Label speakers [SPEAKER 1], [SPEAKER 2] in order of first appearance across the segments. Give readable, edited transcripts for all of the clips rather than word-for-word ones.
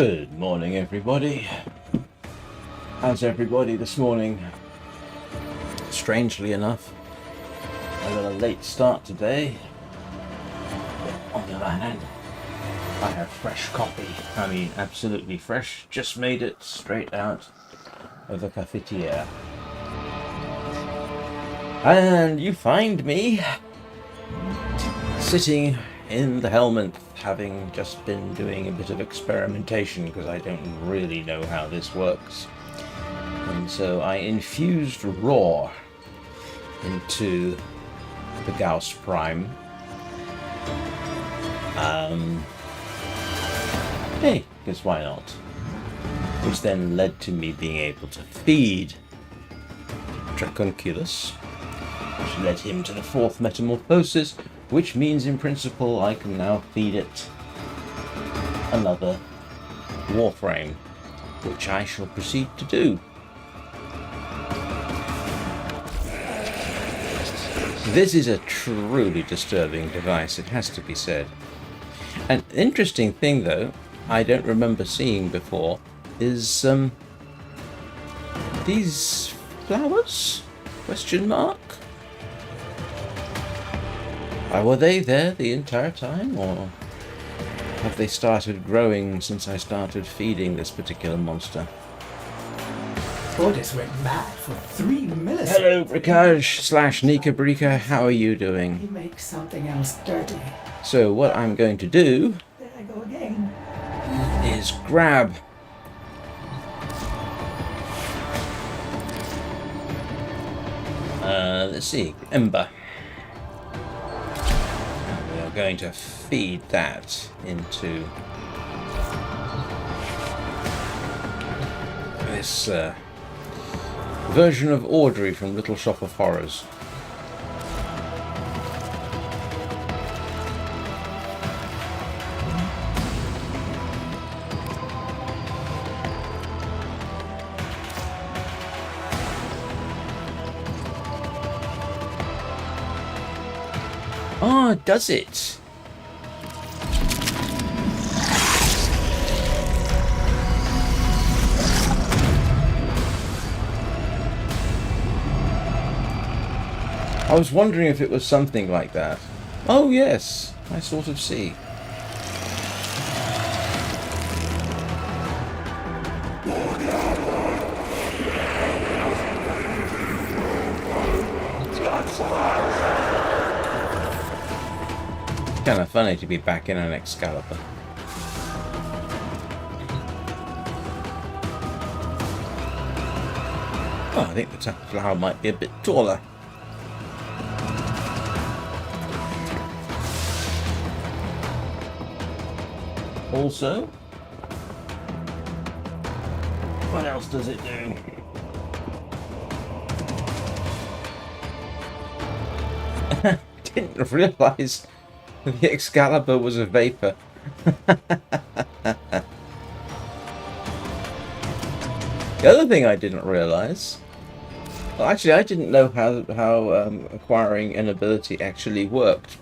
[SPEAKER 1] Good morning, everybody. How's everybody this morning? Strangely enough, I got a late start today. But on the other hand, I have fresh coffee. I mean, absolutely fresh. Just made it straight out of the cafetiere. And you find me sitting in the helmet, having just been doing a bit of experimentation because I don't really know how this works. And so I infused raw into the Gauss Prime. Hey, because why not? Which then led to me being able to feed Dracunculus, which led him to the fourth metamorphosis, which means in principle I can now feed it another Warframe, which I shall proceed to do. This is a truly disturbing device, it has to be said. An interesting thing though, I don't remember seeing before, is these flowers? Question mark? Were they there the entire time, or have they started growing since I started feeding this particular monster?
[SPEAKER 2] Orders went mad for 3 milliseconds.
[SPEAKER 1] Hello, Bricage / Nika Brika, how are you doing?
[SPEAKER 2] He makes something else dirty.
[SPEAKER 1] So what I'm going to do
[SPEAKER 2] There I go again.
[SPEAKER 1] is grab let's see, Ember. And we are going to feed that into this version of Audrey from Little Shop of Horrors. Oh, does it? I was wondering if it was something like that. Oh yes, I sort of see. Kind of funny to be back in an Excalibur. Oh, I think the flower might be a bit taller. Also, what else does it do? Didn't realise the Excalibur was a vapor. The other thing I didn't realise, well, actually, I didn't know how acquiring an ability actually worked.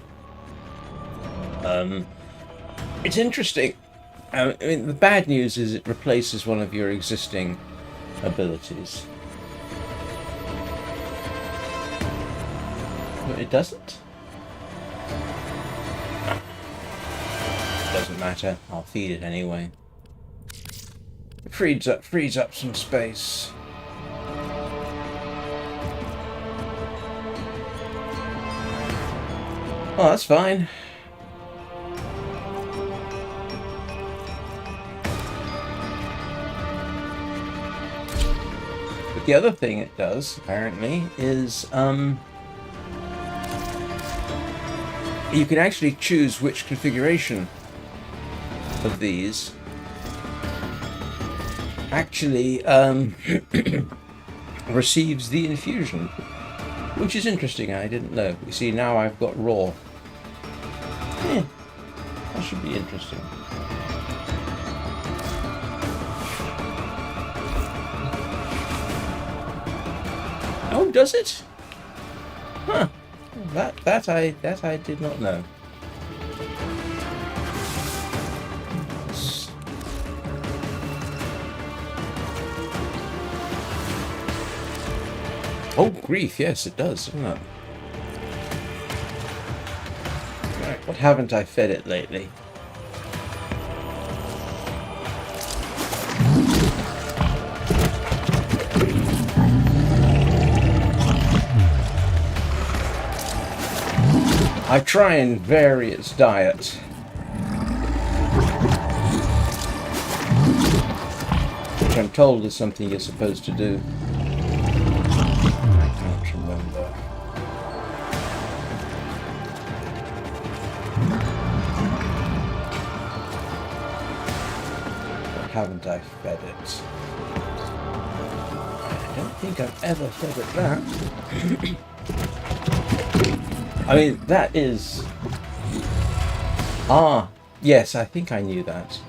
[SPEAKER 1] It's interesting. I mean, the bad news is it replaces one of your existing abilities. But it doesn't? Doesn't matter. I'll feed it anyway. It frees up some space. Oh, that's fine. But the other thing it does, apparently, is you can actually choose which configuration of these actually receives the infusion, which is interesting. I didn't know. You see, now I've got raw. Yeah, that should be interesting. Oh, does it? Huh. That I did not know. Oh, grief, yes, it does, doesn't it? Right, what haven't I fed it lately? I try and vary its diet. Which I'm told is something you're supposed to do. I can't remember. But haven't I fed it? I don't think I've ever fed it that. I mean, that is... Ah, yes, I think I knew that.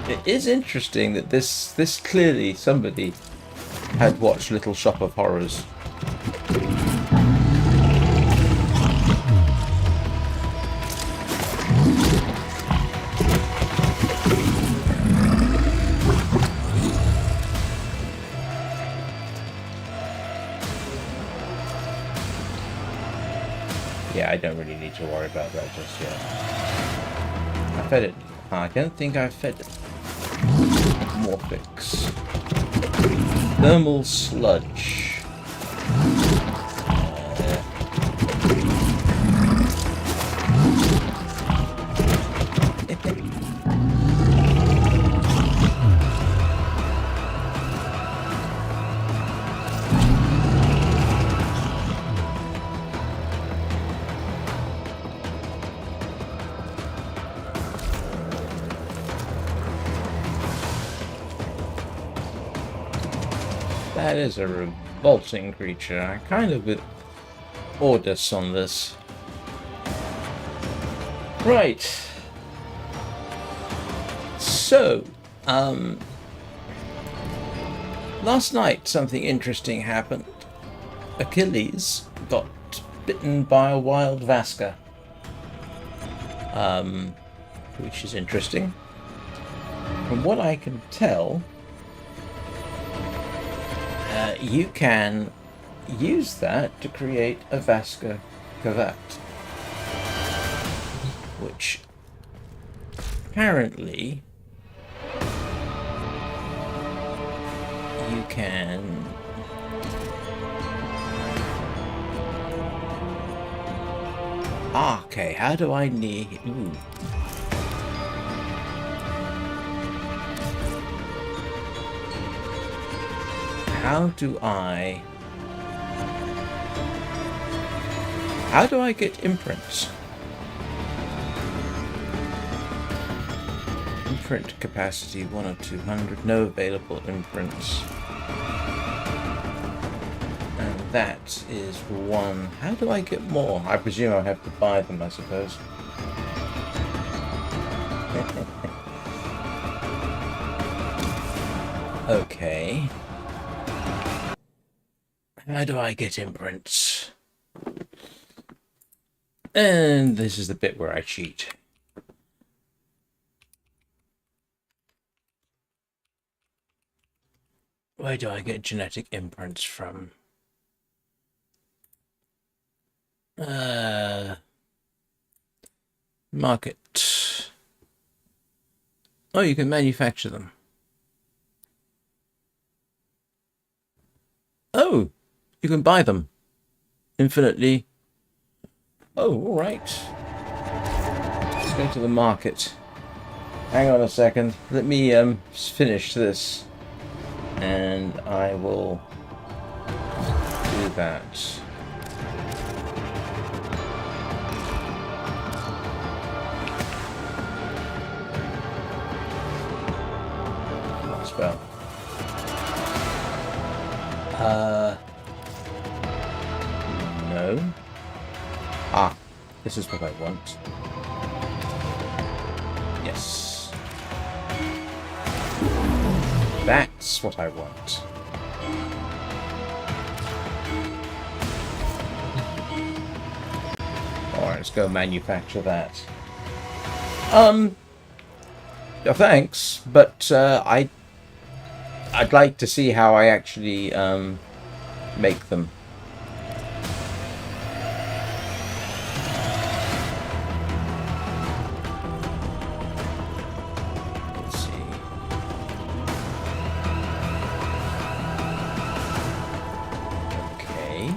[SPEAKER 1] It is interesting that this clearly somebody had watched Little Shop of Horrors. Yeah, I don't really need to worry about that just yet. I fed it. I don't think I fed it. Morphix. Thermal sludge. That is a revolting creature. I kind of with Ordus on this. Right. So, last night something interesting happened. Achilles got bitten by a wild Vasca. Which is interesting. From what I can tell, you can use that to create a Vasca Kavat, which apparently you can okay, how do I need How do I get imprints? Imprint capacity 1 of 200, no available imprints. And that is 1. How do I get more? I presume I have to buy them, I suppose. Okay. How do I get imprints? And this is the bit where I cheat. Where do I get genetic imprints from? Market. Oh, you can manufacture them. Oh, you can buy them infinitely. Oh, all right. Let's go to the market. Hang on a second. Let me finish this, and I will do that. What spell? No. Ah, this is what I want. Yes. That's what I want. Alright, let's go manufacture that. Thanks, but I'd like to see how I actually make them. Let's see. Okay.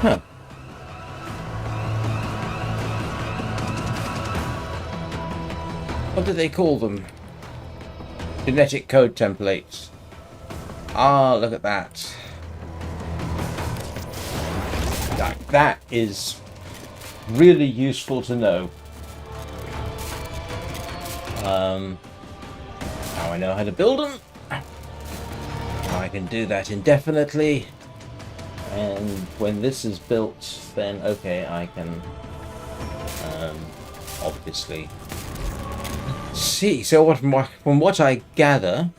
[SPEAKER 1] Huh. What do they call them? Genetic code templates. Ah, look at that. That is really useful to know. Now I know how to build them. Now I can do that indefinitely. And when this is built, then okay, I can obviously see. So from what I gather,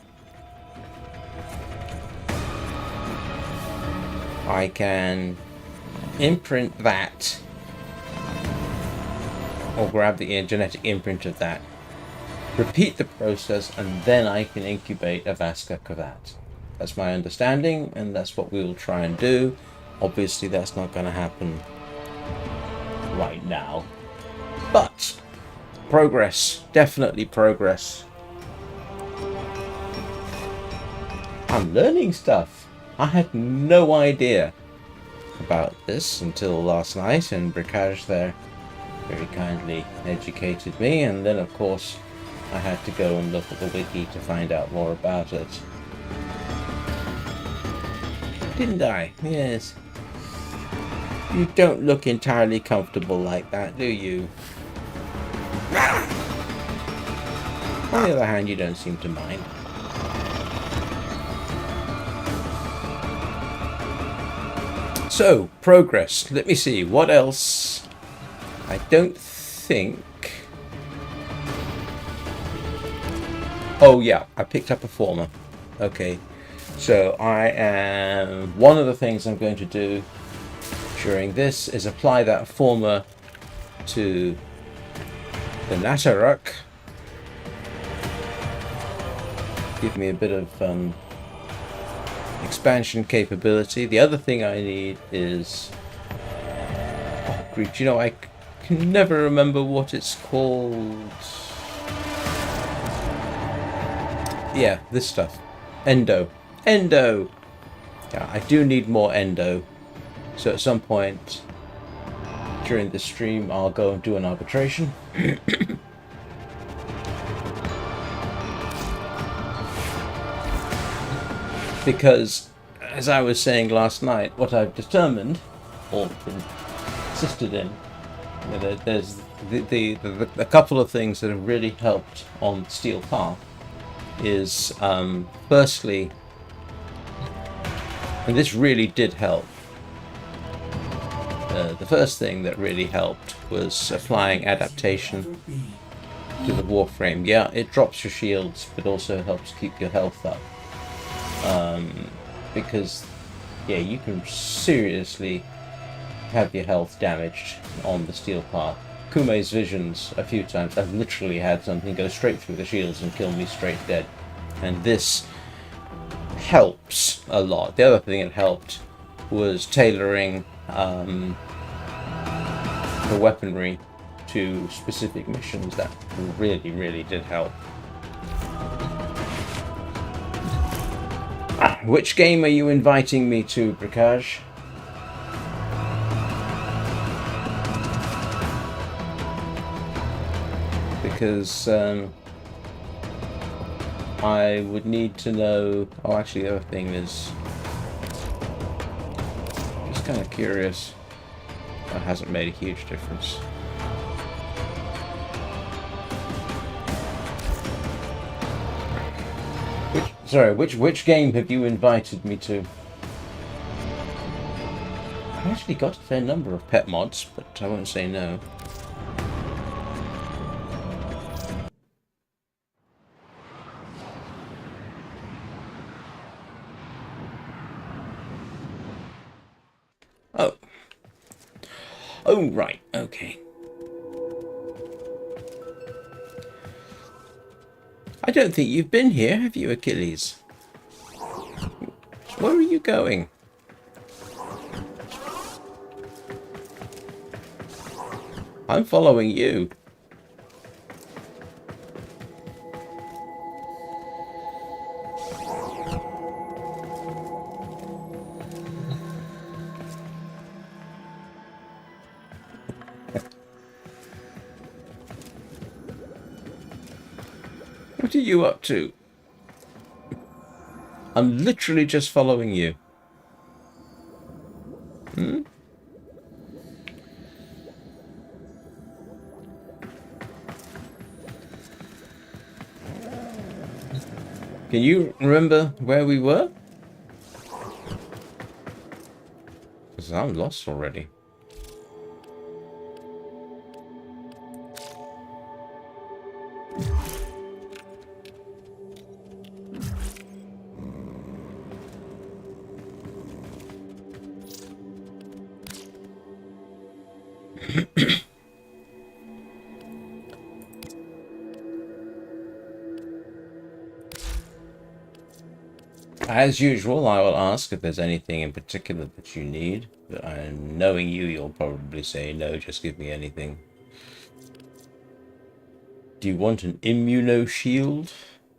[SPEAKER 1] I can imprint that, or grab the genetic imprint of that, repeat the process, and then I can incubate a Vasca Kavat. That's my understanding, and that's what we will try and do. Obviously, that's not going to happen right now. But progress, definitely progress. I'm learning stuff. I had no idea about this until last night, and Bricage there very kindly educated me, and then of course I had to go and look at the wiki to find out more about it. Didn't I? Yes. You don't look entirely comfortable like that, do you? On the other hand, you don't seem to mind. So, progress. Let me see. What else? I don't think... Oh, yeah. I picked up a former. Okay. So, one of the things I'm going to do during this is apply that former to the Nataruk. Give me a bit of expansion capability. The other thing I need is... Oh, grief. You know, I can never remember what it's called. Yeah, this stuff. Endo. Endo! Yeah, I do need more endo. So at some point during the stream, I'll go and do an arbitration. Because, as I was saying last night, what I've determined, or insisted in, you know, there's a couple of things that have really helped on Steel Path is, firstly, and this really did help. The first thing that really helped was applying adaptation to the Warframe. Yeah, it drops your shields, but also helps keep your health up. Because, yeah, you can seriously have your health damaged on the Steel Path. Kume's visions a few times, I've literally had something go straight through the shields and kill me straight dead. And this helps a lot. The other thing it helped was tailoring the weaponry to specific missions. That really, really did help. Which game are you inviting me to, Bricage? Because I would need to know... Oh, actually, the other thing is... Just kind of curious. That hasn't made a huge difference. Which game have you invited me to? I've actually got a fair number of pet mods, but I won't say no. Oh. Oh, right, okay. I don't think you've been here, have you, Achilles? Where are you going? I'm following you. What are you up to? I'm literally just following you. Hmm? Can you remember where we were? Because I'm lost already. As usual, I will ask if there's anything in particular that you need. But knowing you, you'll probably say, no, just give me anything. Do you want an immuno shield?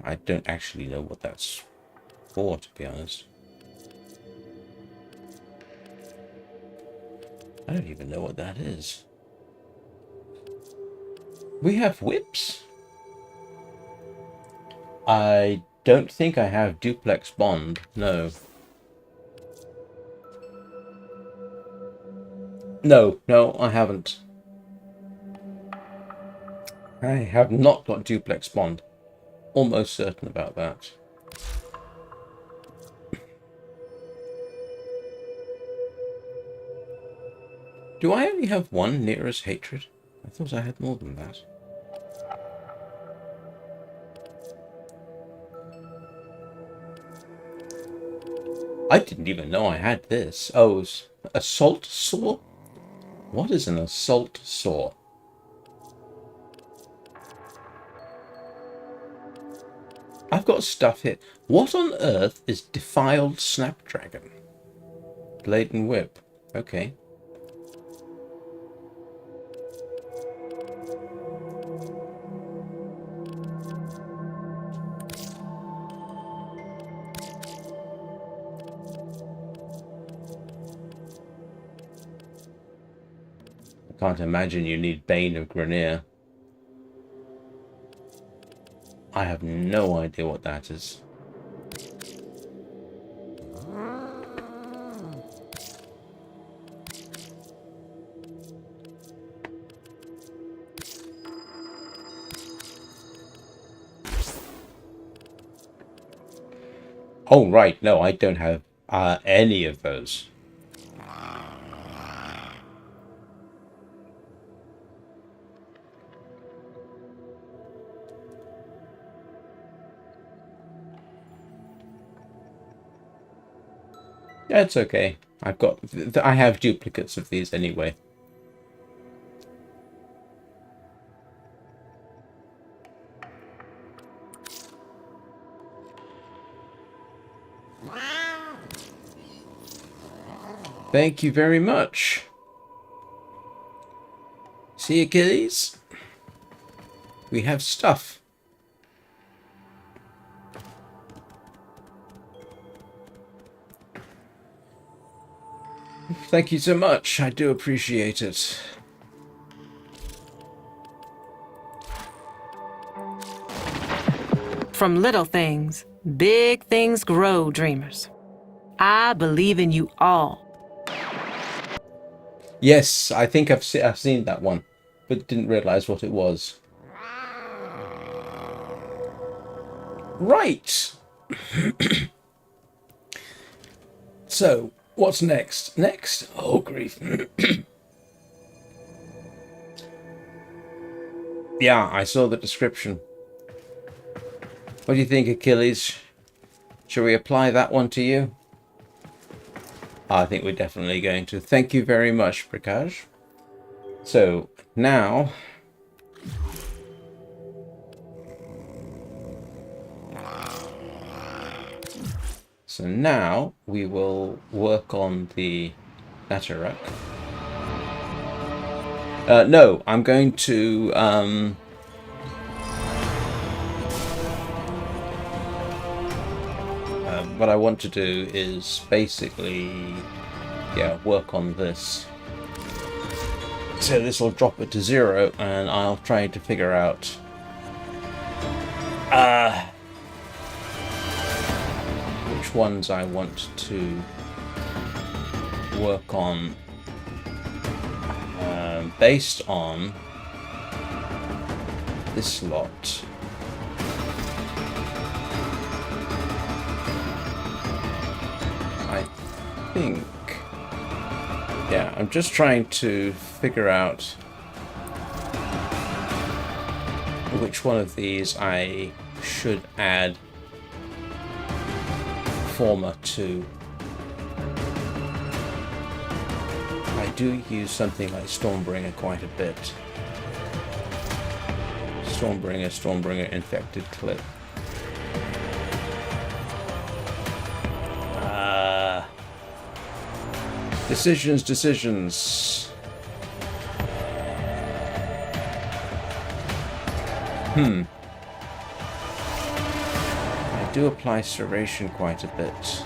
[SPEAKER 1] I don't actually know what that's for, to be honest. I don't even know what that is. We have whips? I don't think I have duplex bond, no. No, I haven't. I have not got duplex bond. Almost certain about that. Do I only have one nearest hatred? I thought I had more than that. I didn't even know I had this. Oh, assault saw? What is an assault saw? I've got stuff here. What on earth is defiled snapdragon? Blade and whip. Okay. I can't imagine you need Bane of Grenier. I have no idea what that is. Oh, right. No, I don't have any of those. Yeah, it's okay. I have duplicates of these anyway. Thank you very much. See, Achilles? We have stuff. Thank you so much. I do appreciate it.
[SPEAKER 3] From little things, big things grow, dreamers. I believe in you all.
[SPEAKER 1] Yes, I think I've seen that one, but didn't realize what it was. Right. So, what's next? Next? Oh, grief. Yeah, I saw the description. What do you think, Achilles? Shall we apply that one to you? I think we're definitely going to. Thank you very much, Prakash. So, now... So now we will work on the Natterak. No, I'm going to what I want to do is basically, yeah, work on this. So this will drop it to 0, and I'll try to figure out which ones I want to work on based on this lot. I think, yeah, I'm just trying to figure out which one of these I should add former to. I do use something like Stormbringer quite a bit. Stormbringer, Infected Clip. Decisions. I do apply serration quite a bit.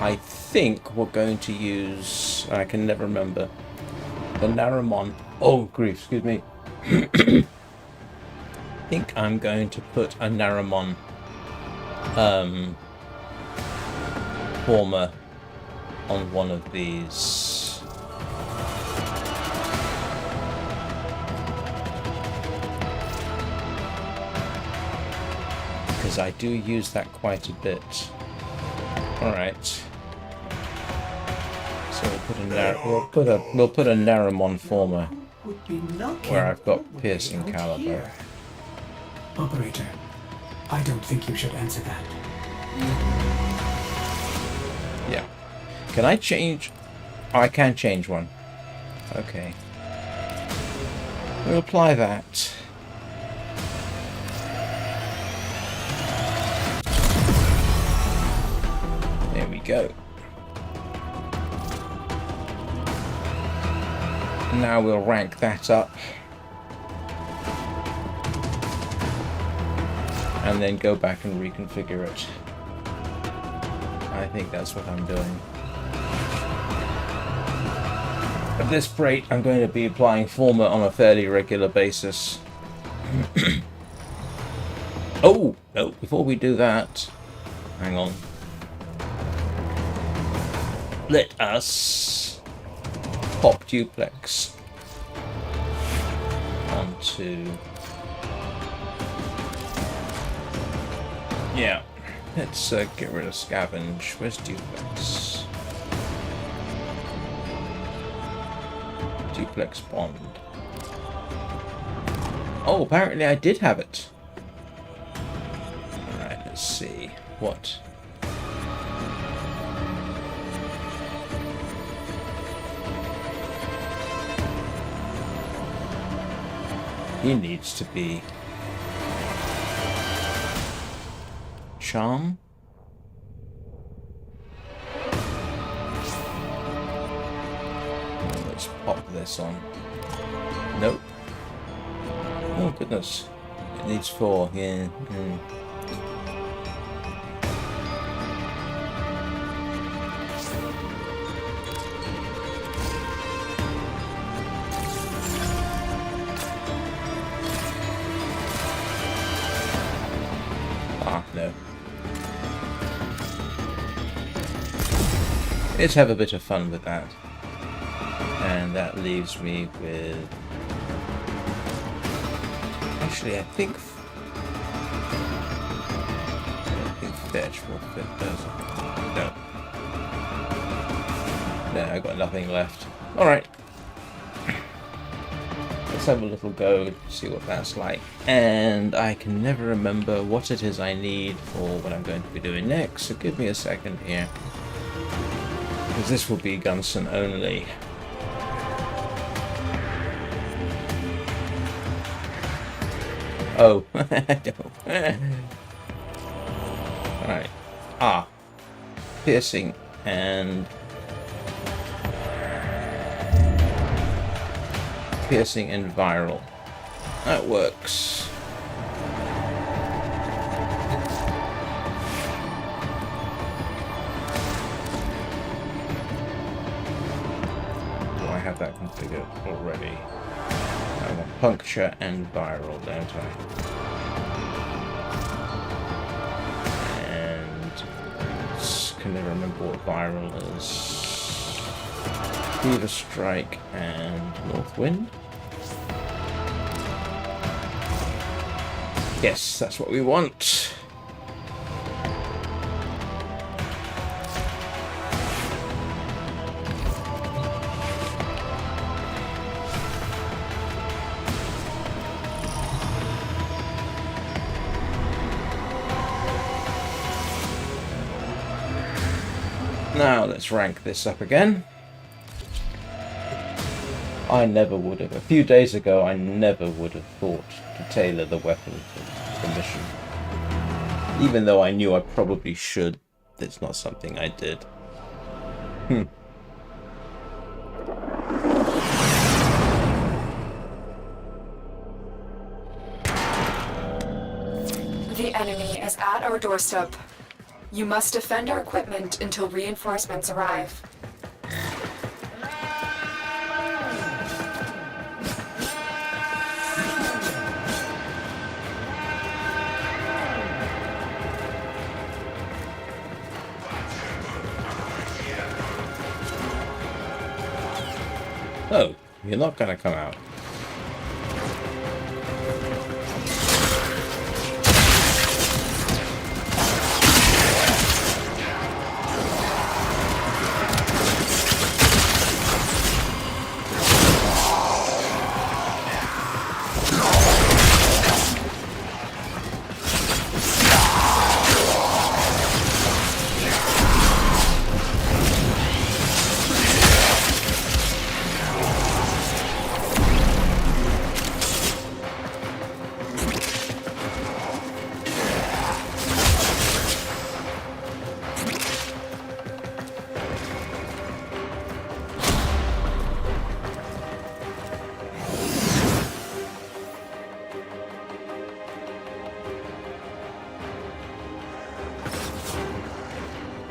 [SPEAKER 1] I think we're going to use, I can never remember, the Naramon. Oh, grief, excuse me. I think I'm going to put a Naramon former on one of these. Because I do use that quite a bit. Alright. So we'll put a Naramon former where I've got piercing caliber.
[SPEAKER 2] Operator, I don't think you should answer that.
[SPEAKER 1] Yeah. Can I change? Oh, I can change one. Okay. We'll apply that. There we go. Now we'll rank that up. And then go back and reconfigure it. I think that's what I'm doing. At this rate, I'm going to be applying former on a fairly regular basis. Oh, no, before we do that, hang on. Let us pop duplex onto... Yeah, let's get rid of scavenge. Where's duplex? Duplex bond. Oh, apparently I did have it. Alright, let's see. What? He needs to be... Charm? Let's pop this on. Nope. Oh goodness. It needs 4, yeah. Ah, no. Let's have a bit of fun with that. And that leaves me with... Actually, I think fetch will fit, does it? No. No, I got nothing left. Alright. Let's have a little go, see what that's like. And I can never remember what it is I need for what I'm going to be doing next, so give me a second here. Because this will be Gunson only. Oh, I don't. Alright. Ah, piercing and viral. That works. Do I have that configured already? I want puncture and viral, don't I? Can never remember what viral is. Fever Strike and North Wind. Yes, that's what we want. Now let's rank this up again. I never would have. A few days ago, I never would have thought to tailor the weapon to the mission. Even though I knew I probably should, it's not something I did.
[SPEAKER 4] The enemy is at our doorstep. You must defend our equipment until reinforcements arrive.
[SPEAKER 1] Oh, you're not gonna come out.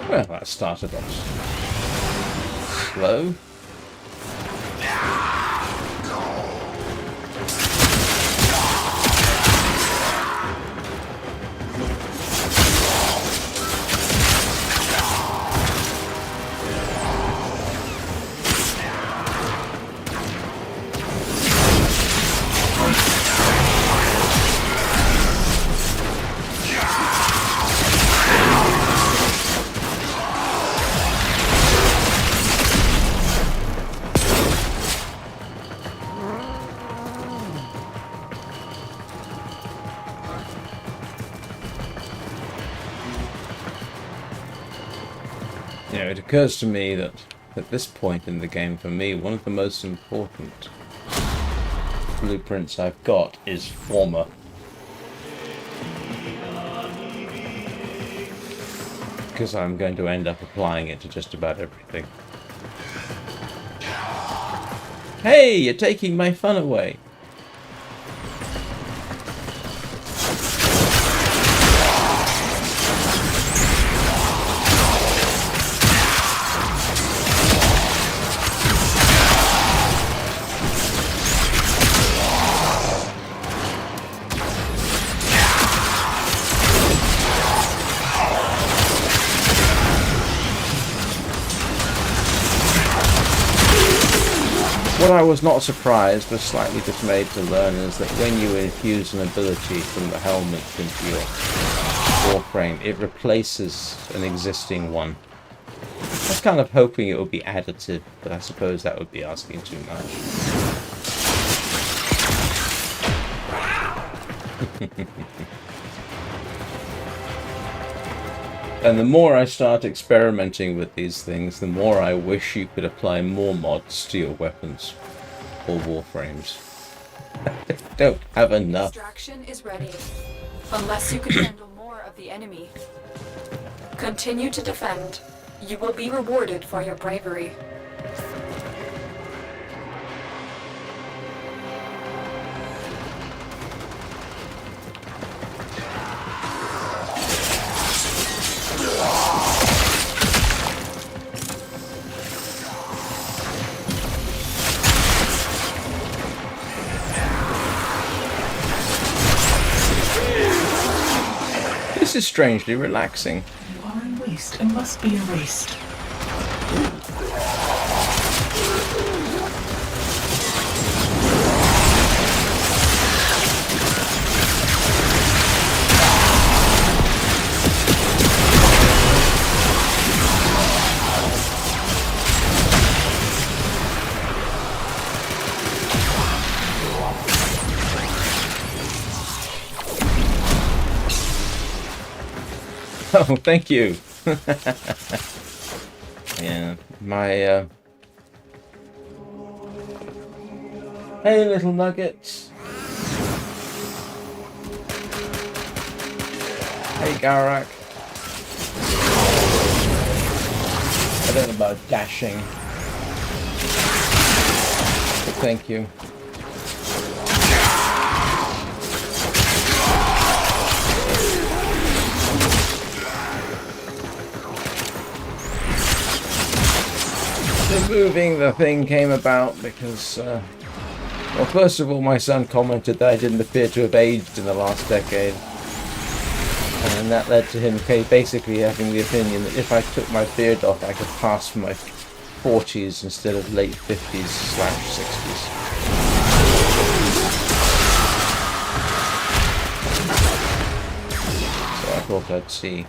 [SPEAKER 1] Well, that started off slow. You know, it occurs to me that at this point in the game, for me, one of the most important blueprints I've got is Former. Because I'm going to end up applying it to just about everything. Hey, you're taking my fun away! What I was not surprised, but slightly dismayed to learn, is that when you infuse an ability from the helmet into your Warframe, it replaces an existing one. I was kind of hoping it would be additive, but I suppose that would be asking too much. And the more I start experimenting with these things, the more I wish you could apply more mods to your weapons or Warframes. I don't have enough.
[SPEAKER 4] Extraction is ready. Unless you can handle more of the enemy. Continue to defend. You will be rewarded for your bravery.
[SPEAKER 1] This is strangely relaxing.
[SPEAKER 5] You are in waste and must be erased.
[SPEAKER 1] Oh, thank you. Yeah, my hey, little nuggets. Hey, Garak. I don't know about dashing, but thank you. Moving the thing came about because, well, first of all, my son commented that I didn't appear to have aged in the last decade. And that led to him basically having the opinion that if I took my beard off, I could pass for my 40s instead of late 50s/60s. So I thought I'd see.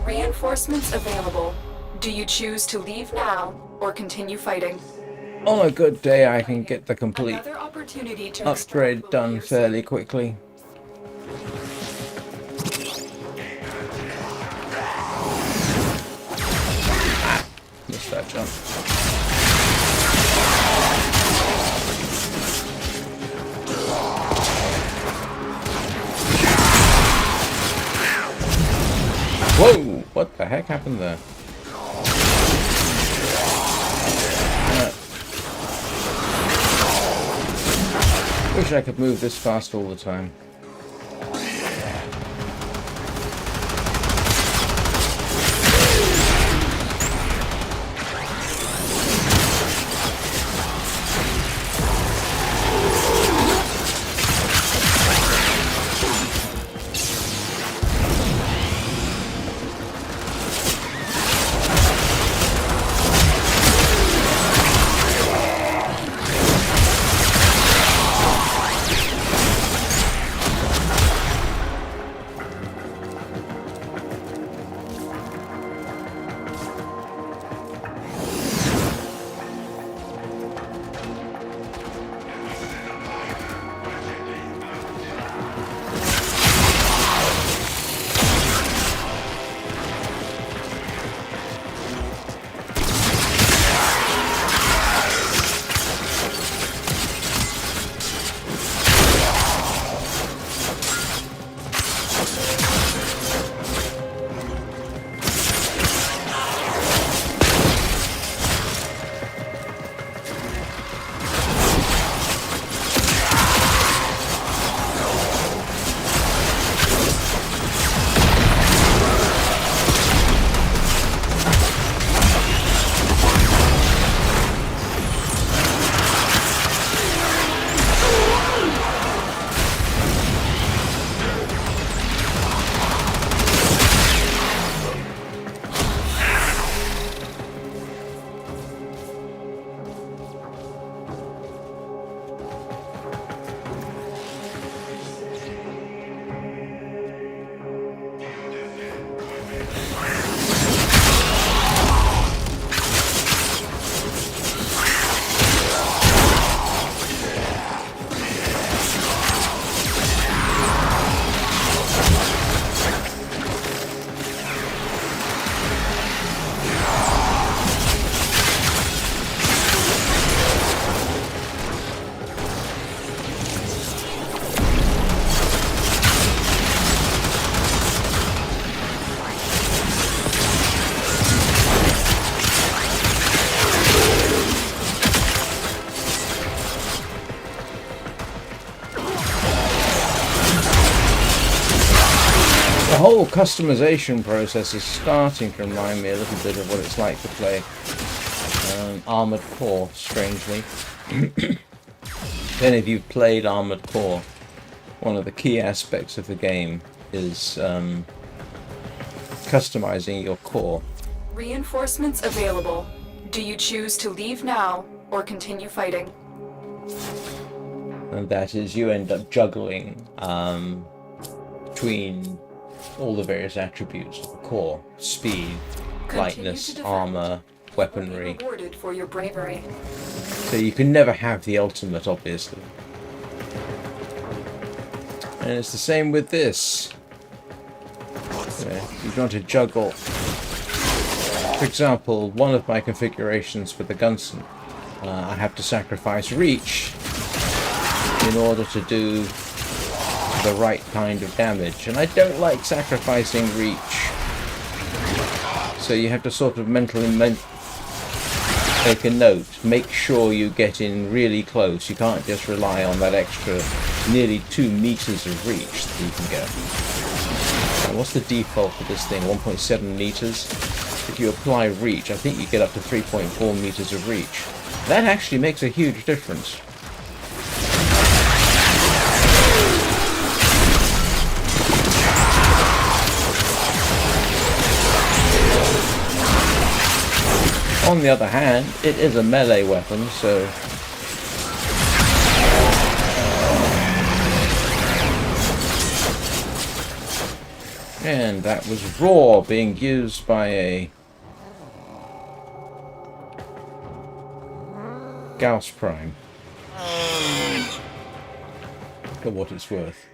[SPEAKER 4] Reinforcements available. Do you choose to leave now or continue fighting?
[SPEAKER 1] On a good day, I can get the complete
[SPEAKER 4] Another opportunity to
[SPEAKER 1] upgrade
[SPEAKER 4] extract
[SPEAKER 1] done
[SPEAKER 4] your
[SPEAKER 1] fairly quickly. Missed that jump. Whoa! What the heck happened there? Wish I could move this fast all the time. The whole customization process is starting to remind me a little bit of what it's like to play Armored Core, strangely. If any of you've played Armored Core, one of the key aspects of the game is customizing your core.
[SPEAKER 4] Reinforcements available. Do you choose to leave now or continue fighting?
[SPEAKER 1] And that is, you end up juggling between all the various attributes of the core: speed, lightness, armor, weaponry.
[SPEAKER 4] Be rewarded for your bravery.
[SPEAKER 1] So you can never have the ultimate, obviously. And it's the same with this. You want to juggle. For example, one of my configurations for the Gunson, I have to sacrifice reach in order to do the right kind of damage, and I don't like sacrificing reach. So you have to sort of mentally take a note, make sure you get in really close. You can't just rely on that extra nearly 2 meters of reach that you can get. And what's the default for this thing? 1.7 meters? If you apply reach, I think you get up to 3.4 meters of reach. That actually makes a huge difference. On the other hand, it is a melee weapon, so... And that was Raw being used by a Gauss Prime. For what it's worth.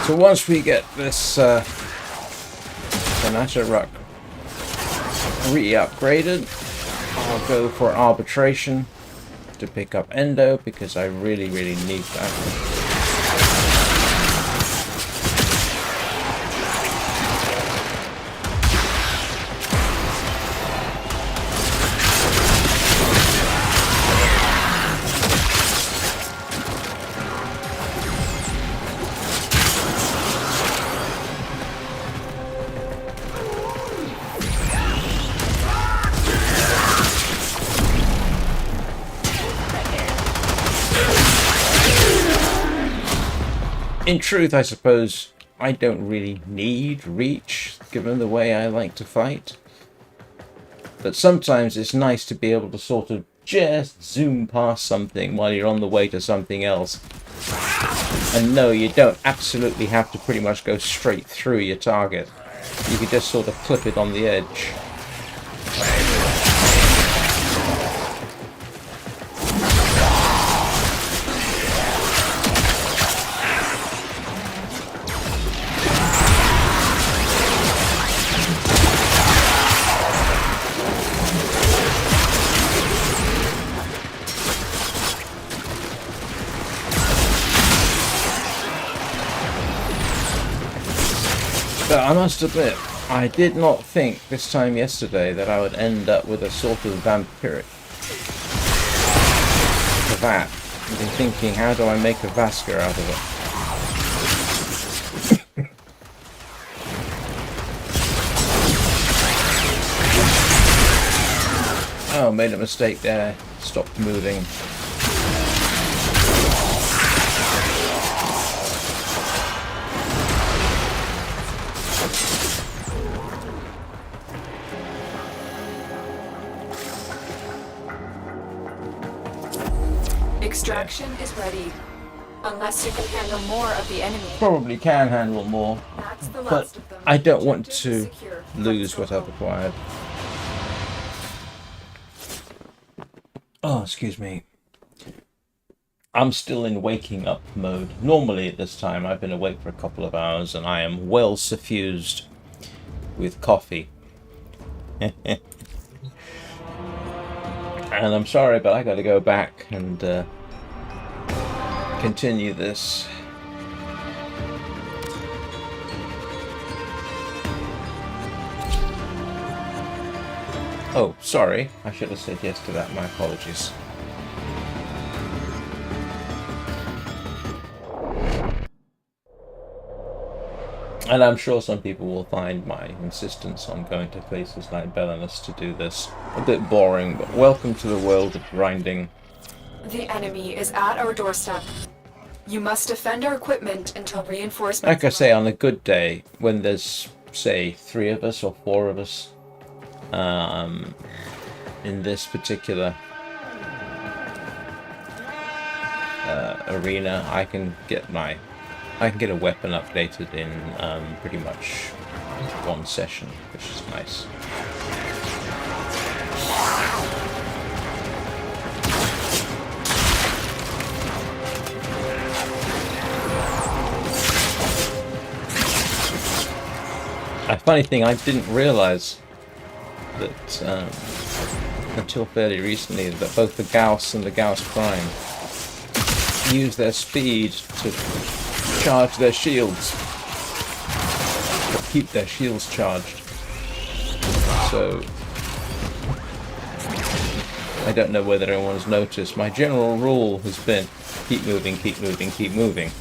[SPEAKER 1] So once we get this Sonata Ruck re-upgraded, I'll go for Arbitration to pick up Endo, because I really need that. In truth, I suppose I don't really need reach, given the way I like to fight. But sometimes it's nice to be able to sort of just zoom past something while you're on the way to something else. And no, you don't absolutely have to pretty much go straight through your target. You can just sort of clip it on the edge. But I must admit, I did not think this time yesterday that I would end up with a sort of vampiric Kavat. I've been thinking, how do I make a Vasca out of it? Oh, made a mistake there. Stopped moving.
[SPEAKER 4] Extraction is ready. Unless you can handle more of the enemy.
[SPEAKER 1] Probably can handle more,
[SPEAKER 4] That's the
[SPEAKER 1] but
[SPEAKER 4] last of them.
[SPEAKER 1] I don't want
[SPEAKER 4] Objective
[SPEAKER 1] to
[SPEAKER 4] secure.
[SPEAKER 1] lose what I've acquired. Oh, excuse me. I'm still in waking up mode. Normally at this time I've been awake for a couple of hours and I am well suffused with coffee. And I'm sorry, but I gotta go back and continue this. Oh, sorry. I should have said yes to that. My apologies. And I'm sure some people will find my insistence on going to places like Belarus to do this a bit boring, but welcome to the world of grinding.
[SPEAKER 4] The enemy is at our doorstep. You must defend our equipment until reinforcements
[SPEAKER 1] Like I say,
[SPEAKER 4] arrive.
[SPEAKER 1] on a good day, when there's, say, 3 of us or 4 of us in this particular arena, I can get a weapon updated in pretty much 1 session, which is nice. A funny thing, I didn't realize that until fairly recently that both the Gauss and the Gauss Prime use their speed to charge their shields, or keep their shields charged. So I don't know whether anyone's noticed. My general rule has been keep moving, keep moving, keep moving.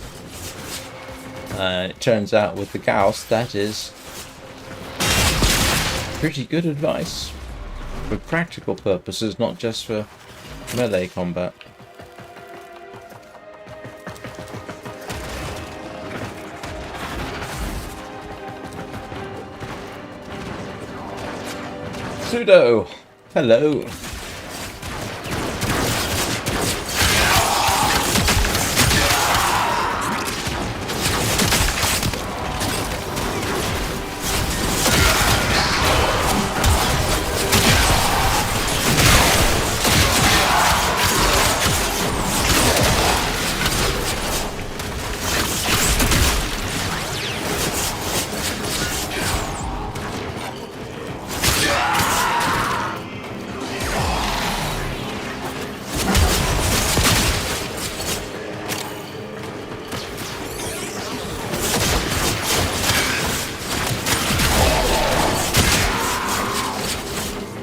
[SPEAKER 1] It turns out with the Gauss that is pretty good advice for practical purposes, not just for melee combat. Pseudo! Hello!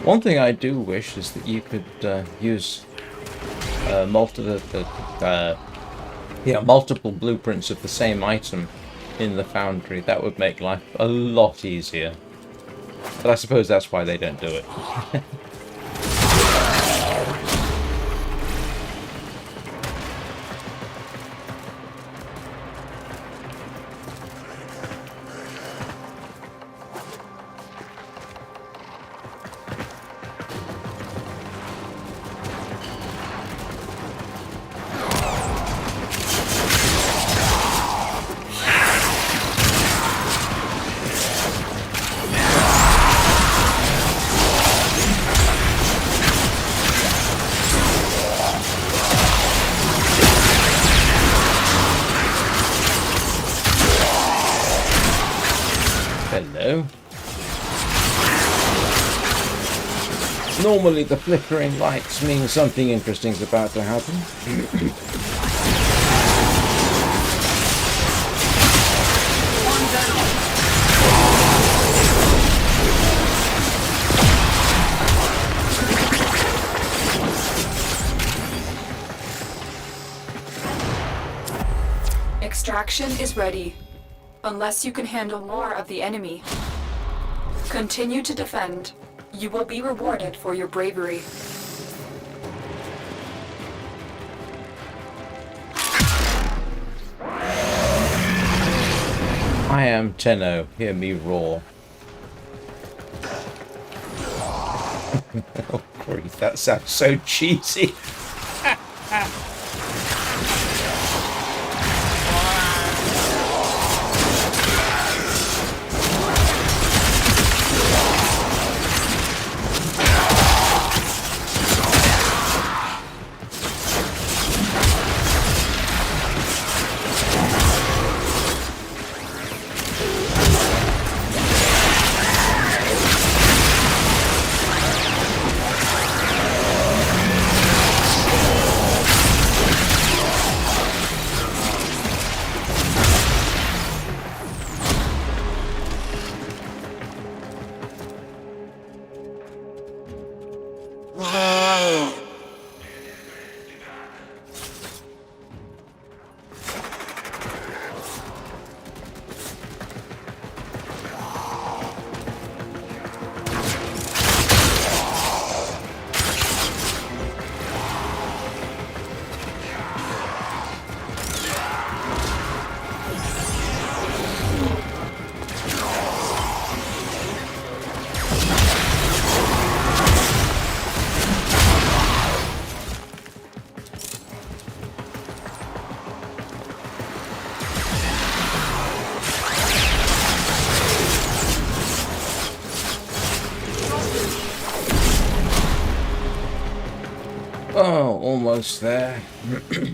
[SPEAKER 1] One thing I do wish is that you could use multiple blueprints of the same item in the foundry. That would make life a lot easier. But I suppose that's why they don't do it. Hello. Normally the flickering lights mean something interesting's about to happen.
[SPEAKER 4] Extraction is ready. Unless you can handle more of the enemy. Continue to defend. You will be rewarded for your bravery.
[SPEAKER 1] I am Tenno, hear me roar. Oh grief, that sounds so cheesy. Oh, almost there. I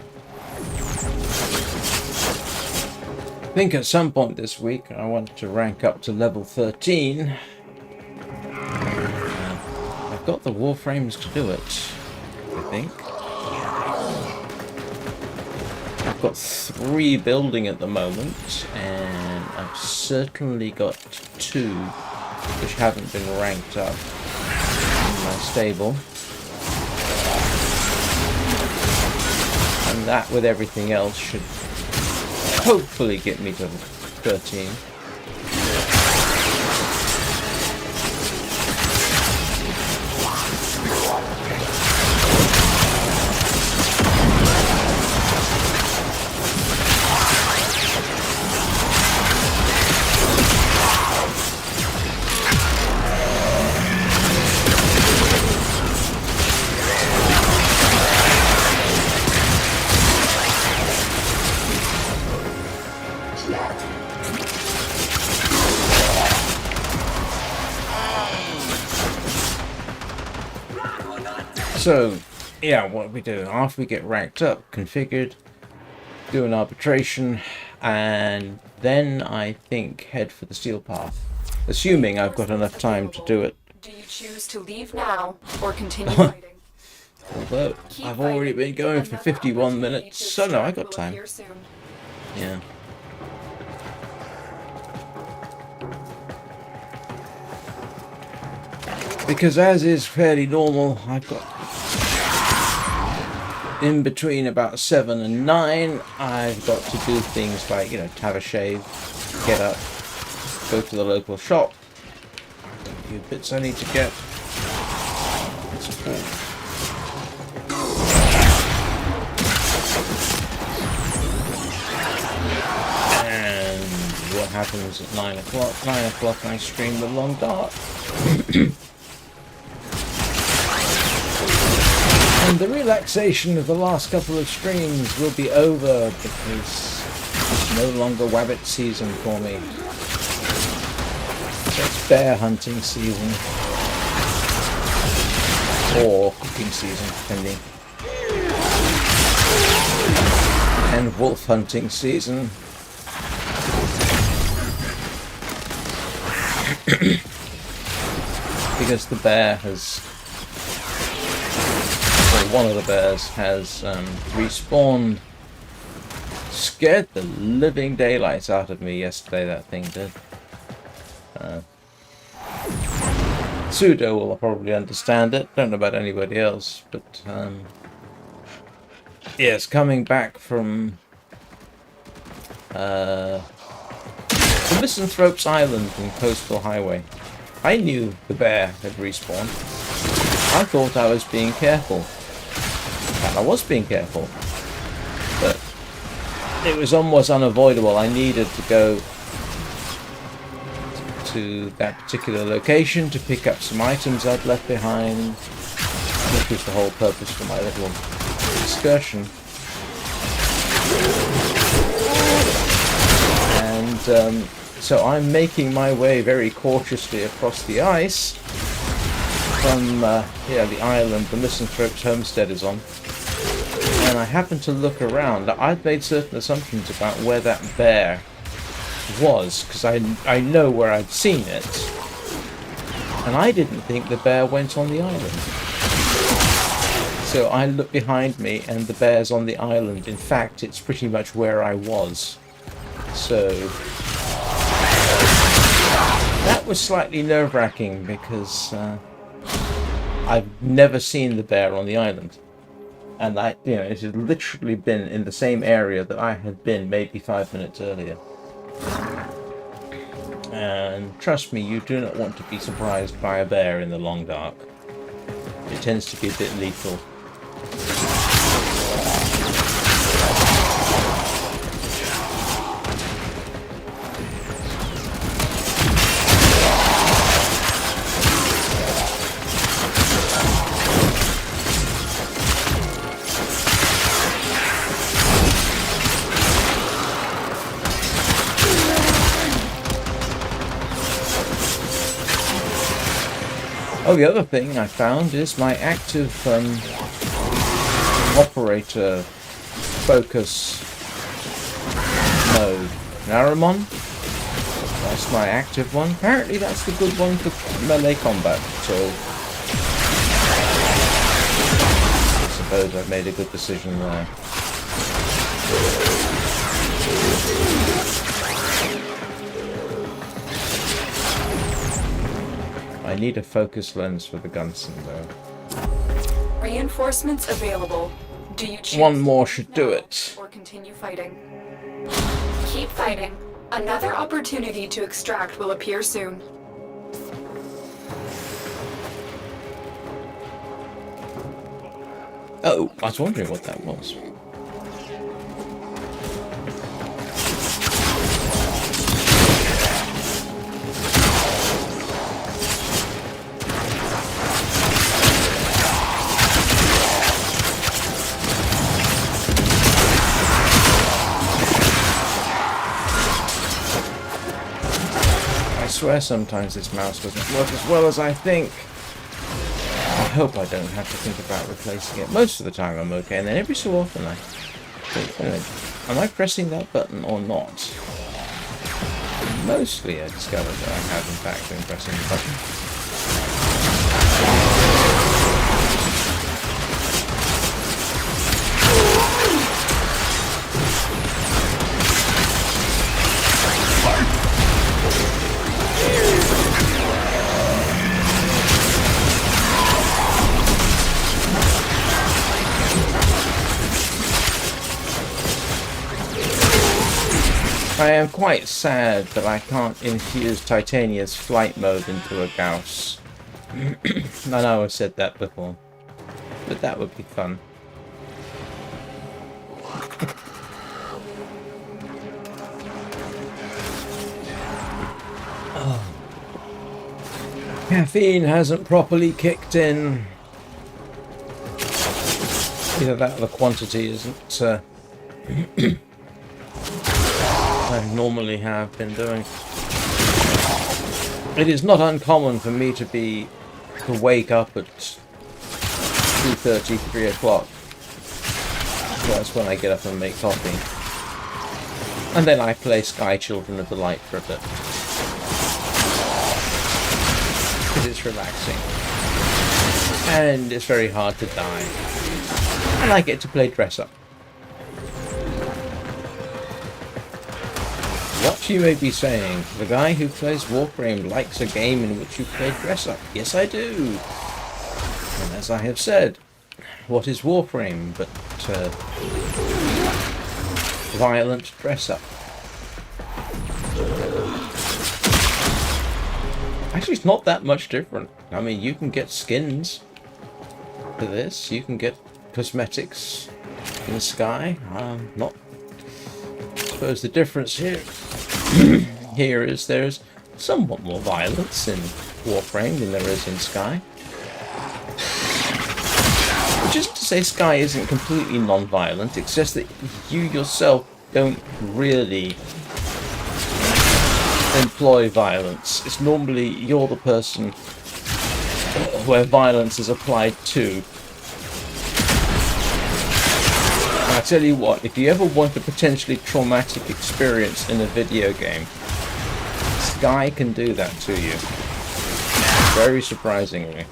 [SPEAKER 1] think at some point this week I want to rank up to level 13. I've got the Warframes to do it, I think. I've got 3 building at the moment, and I've certainly got 2 which haven't been ranked up in my stable. And that, with everything else, should hopefully get me to 13. So, yeah, what we do after we get ranked up, configured, do an arbitration, and then I think head for the steel path, assuming I've got enough time to do it.
[SPEAKER 4] Do you choose to leave now or continue fighting?
[SPEAKER 1] Although
[SPEAKER 4] Keep
[SPEAKER 1] I've already
[SPEAKER 4] fighting.
[SPEAKER 1] been going for
[SPEAKER 4] Another
[SPEAKER 1] 51
[SPEAKER 4] opportunity
[SPEAKER 1] minutes,
[SPEAKER 4] to
[SPEAKER 1] so no, I
[SPEAKER 4] extract
[SPEAKER 1] got
[SPEAKER 4] will
[SPEAKER 1] time.
[SPEAKER 4] appear soon.
[SPEAKER 1] Yeah. Because as is fairly normal, I've got in between about 7 and 9, I've got to do things like, you know, have a shave, get up, go to the local shop, a few bits I need to get, and support. And what happens at 9 o'clock? 9 o'clock I stream the long dark. And the relaxation of the last couple of streams will be over because it's no longer wabbit season for me. So it's bear hunting season. Or cooking season, depending. And wolf hunting season. Because the bear has... one of the bears has respawned. Scared the living daylights out of me yesterday, that thing did. Pseudo will probably understand it, don't know about anybody else, but yes, coming back from the Misanthrope's Island in Coastal Highway. I knew the bear had respawned. I thought I was being careful. And I was being careful, but it was almost unavoidable. I needed to go to that particular location to pick up some items I'd left behind, which was the whole purpose for my little excursion. And so I'm making my way very cautiously across the ice from the island the Misanthrope's homestead is on. And I happened to look around. I'd made certain assumptions about where that bear was, because I know where I'd seen it. And I didn't think the bear went on the island. So I look behind me and the bear's on the island. In fact, it's pretty much where I was. So that was slightly nerve-wracking because I've never seen the bear on the island. And it had literally been in the same area that I had been maybe 5 minutes earlier. And trust me, you do not want to be surprised by a bear in the long dark. It tends to be a bit lethal. Oh, the other thing I found is my active operator focus mode. Naramon. That's my active one. Apparently that's the good one for melee combat, so I suppose I've made a good decision there. I need a focus lens for the Gunson, though.
[SPEAKER 4] Reinforcements available. Do you choose
[SPEAKER 1] one more should do it.
[SPEAKER 4] or continue fighting? Keep fighting. Another opportunity to extract will appear soon.
[SPEAKER 1] Oh, I was wondering what that was. I swear sometimes this mouse doesn't work as well as I think. I hope I don't have to think about replacing it. Most of the time I'm okay, and then every so often I think, am I pressing that button or not? Mostly I discovered that I have in fact been pressing the button. I am quite sad that I can't infuse Titania's flight mode into a Gauss. I know I've said that before, but that would be fun. Oh. Caffeine hasn't properly kicked in. Either that or the quantity isn't I normally have been doing. It is not uncommon for me to wake up at 2:30, 3 o'clock. So that's when I get up and make coffee. And then I play Sky Children of the Light for a bit. Because it's relaxing. And it's very hard to die. And I get to play dress up. What you may be saying, the guy who plays Warframe likes a game in which you play dress up. Yes, I do. And as I have said, what is Warframe but violent dress up? Actually, it's not that much different. I mean, you can get skins for this. You can get cosmetics in the sky. I suppose the difference here is there's somewhat more violence in Warframe than there is in Sky. Which is to say Sky isn't completely non-violent, it's just that you yourself don't really employ violence. It's normally you're the person where violence is applied to. I tell you what, if you ever want a potentially traumatic experience in a video game, Sky can do that to you. Very surprisingly.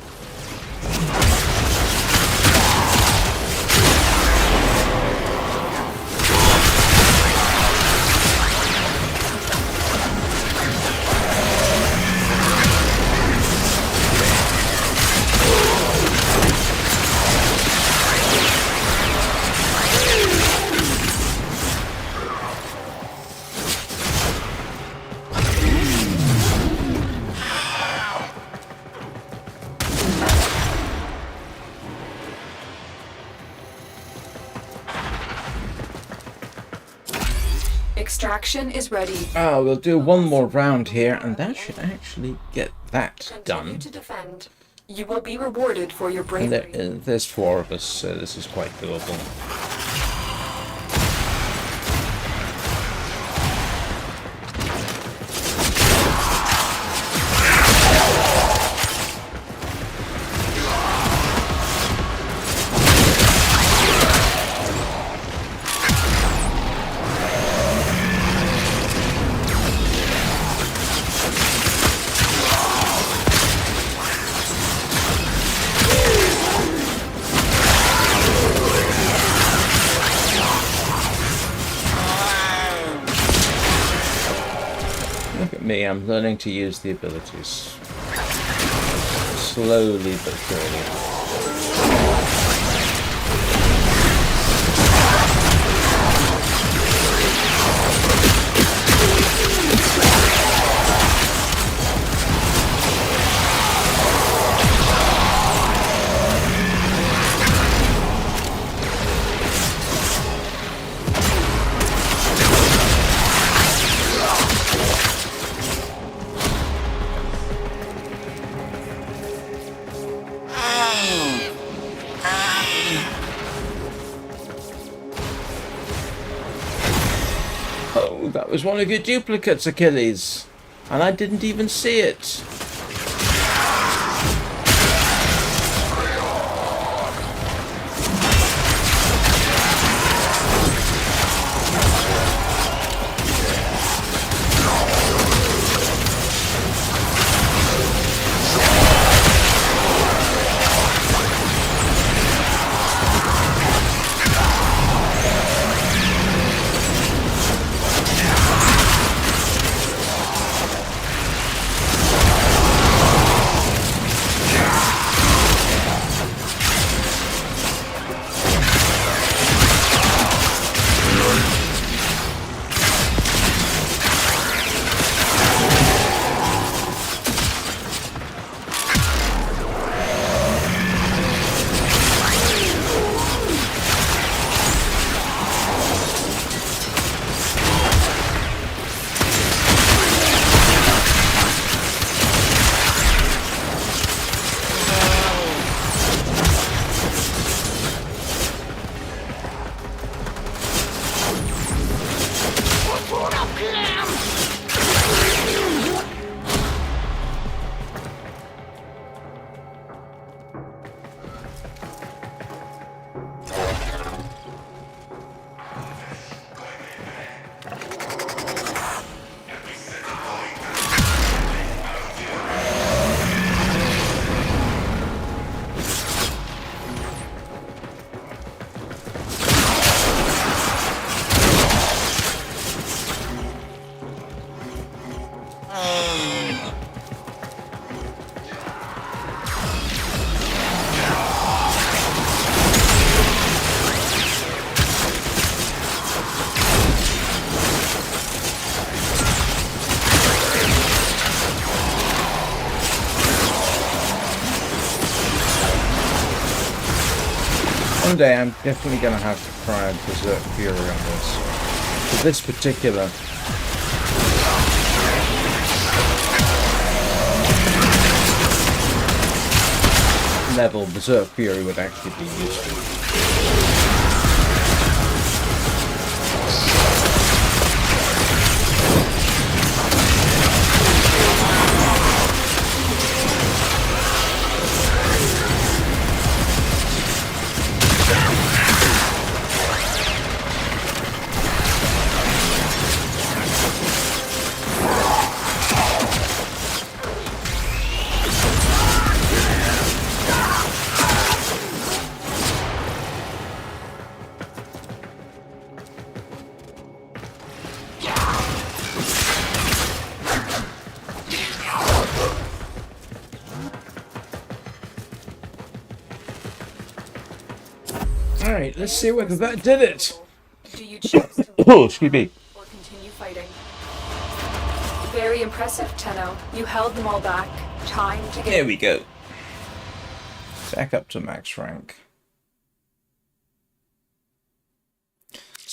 [SPEAKER 4] Extraction is ready.
[SPEAKER 1] Oh, we'll do one more round here, and that should actually get that
[SPEAKER 4] Continue
[SPEAKER 1] done.
[SPEAKER 4] to defend. You will be rewarded for your
[SPEAKER 1] And
[SPEAKER 4] bravery.
[SPEAKER 1] there's 4 of us, so this is quite doable. Look at me, I'm learning to use the abilities. Slowly but surely. Oh, that was one of your duplicates, Achilles. And I didn't even see it. One day I'm definitely going to have to try and Berserk Fury on this. For this particular level, Berserk Fury would actually be useful. Alright, let's see whether that did it.
[SPEAKER 4] Do you choose to
[SPEAKER 1] Oh, excuse me.
[SPEAKER 4] or continue fighting? Very impressive, Tenno. You held them all back. Time to get...
[SPEAKER 1] There we go. Back up to max rank.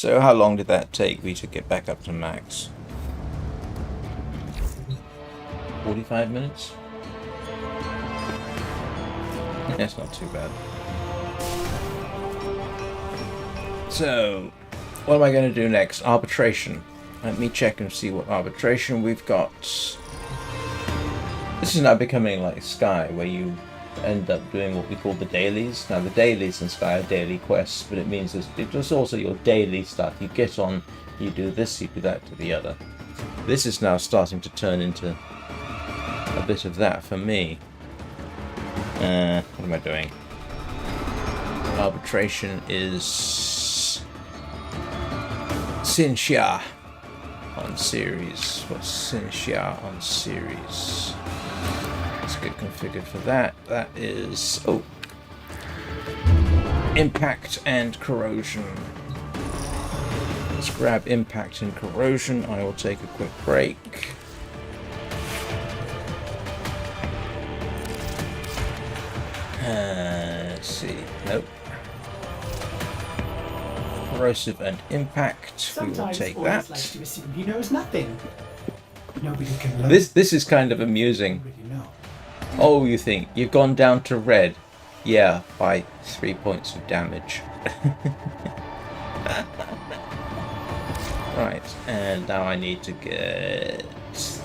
[SPEAKER 1] So how long did that take me to get back up to max? 45 minutes? That's not too bad. So, what am I going to do next? Arbitration. Let me check and see what arbitration we've got. This is now becoming like Sky, where you end up doing what we call the dailies. Now, the dailies in Sky are daily quests, but it means it's also your daily stuff. You get on, you do this, you do that, to the other. This is now starting to turn into a bit of that for me. What am I doing? Arbitration is Xinxia on series. What's Xinxia on series? Let's get configured for that. That is impact and corrosion. Let's grab impact and corrosion. I will take a quick break. Let's see. Nope. Corrosive and impact. We will take that.
[SPEAKER 2] Like to assume he knows nothing. Nobody can learn.
[SPEAKER 1] This is kind of amusing.
[SPEAKER 2] Nobody know.
[SPEAKER 1] Oh, you think you've gone down to red? Yeah, by 3 points of damage. Right, and now I need to get this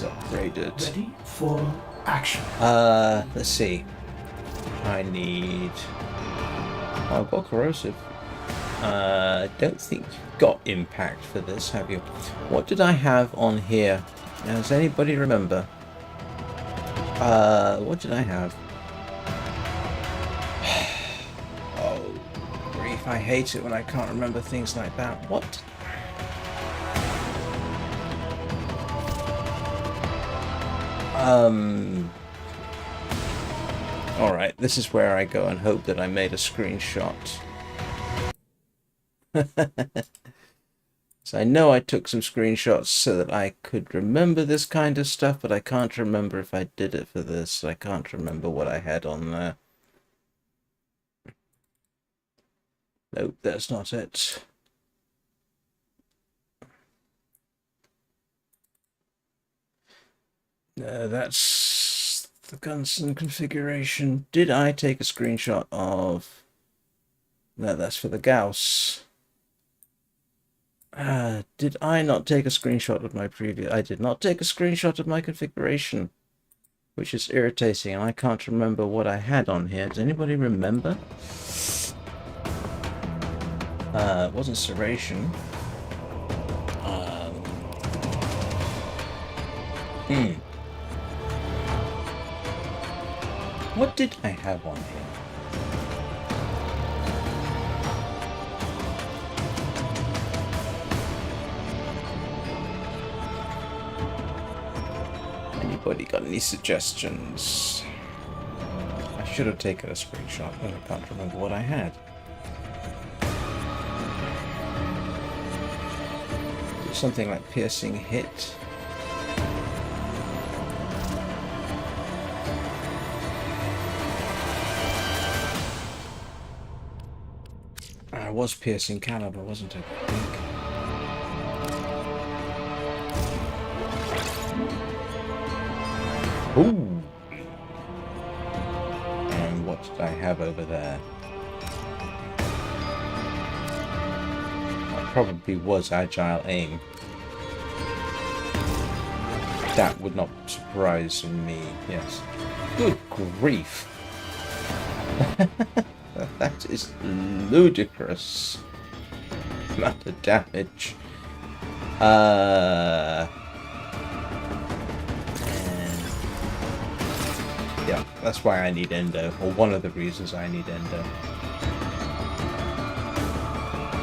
[SPEAKER 1] upgraded.
[SPEAKER 2] Ready for action.
[SPEAKER 1] Let's see. I need. Oh, I've got corrosive. Don't think you've got impact for this, have you? What did I have on here? Now, does anybody remember? What did I have? Oh, grief! I hate it when I can't remember things like that. What? Alright, this is where I go and hope that I made a screenshot. So I know I took some screenshots so that I could remember this kind of stuff, but I can't remember if I did it for this. I can't remember what I had on there. Nope, that's not it. That's the Gunson configuration. Did I take a screenshot of... No, that's for the Gauss. Did I not take a screenshot of my previous... I did not take a screenshot of my configuration, which is irritating, and I can't remember what I had on here. Does anybody remember? It wasn't serration. What did I have on here? Anybody got any suggestions? I should have taken a screenshot, but I can't remember what I had. Something like piercing hit. I was piercing caliber, wasn't it? I think. Ooh. And what did I have over there? That probably was agile aim. That would not surprise me. Yes. Good grief. That is ludicrous amount of damage. And yeah, that's why I need endo, or one of the reasons I need endo.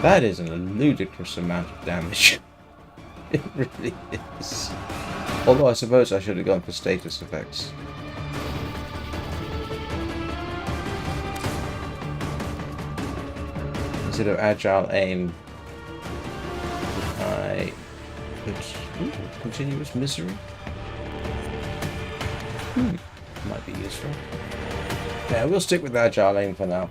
[SPEAKER 1] That is a ludicrous amount of damage. It really is. Although I suppose I should have gone for status effects. Instead of agile aim, I put continuous misery. Might be useful. Yeah, we'll stick with agile aim for now.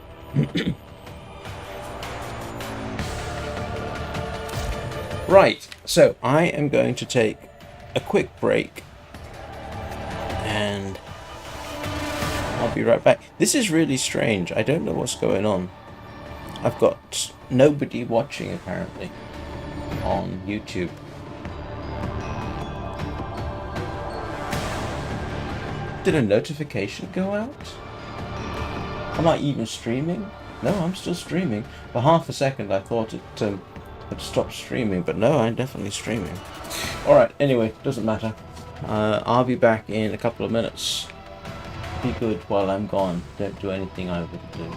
[SPEAKER 1] Right, so I am going to take a quick break and I'll be right back. This is really strange. I don't know what's going on. I've got nobody watching apparently on YouTube. Did a notification go out? Am I even streaming? No, I'm still streaming. For half a second I thought it had stopped streaming, but no, I'm definitely streaming. Alright, anyway, doesn't matter. I'll be back in a couple of minutes. Be good while I'm gone. Don't do anything I wouldn't do.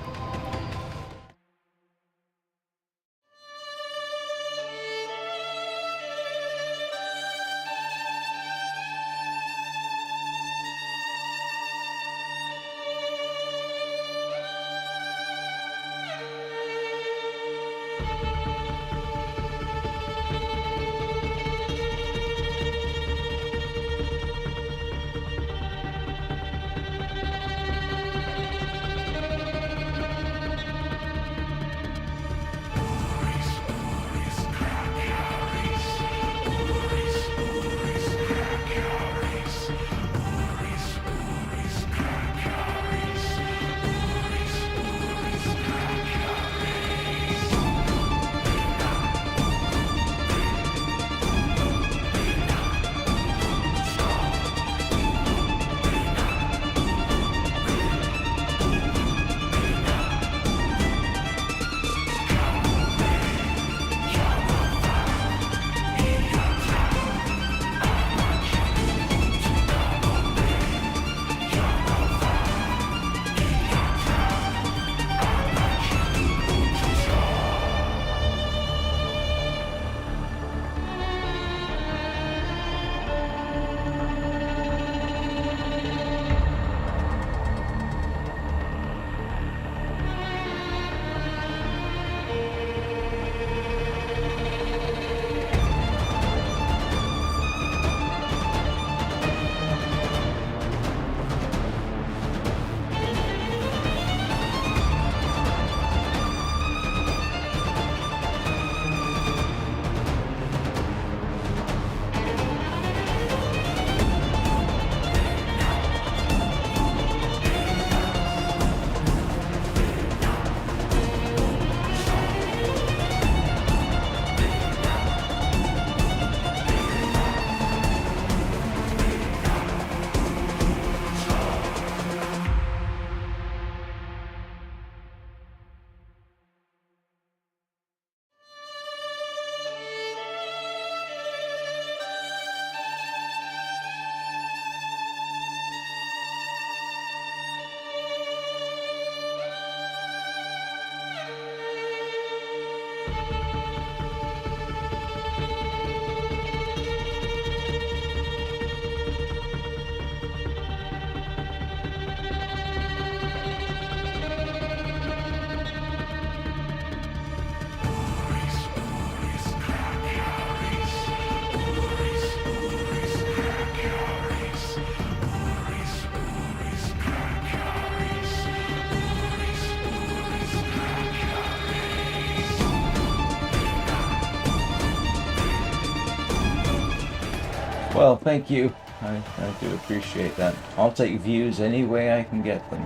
[SPEAKER 1] Well, thank you. I do appreciate that. I'll take views any way I can get them.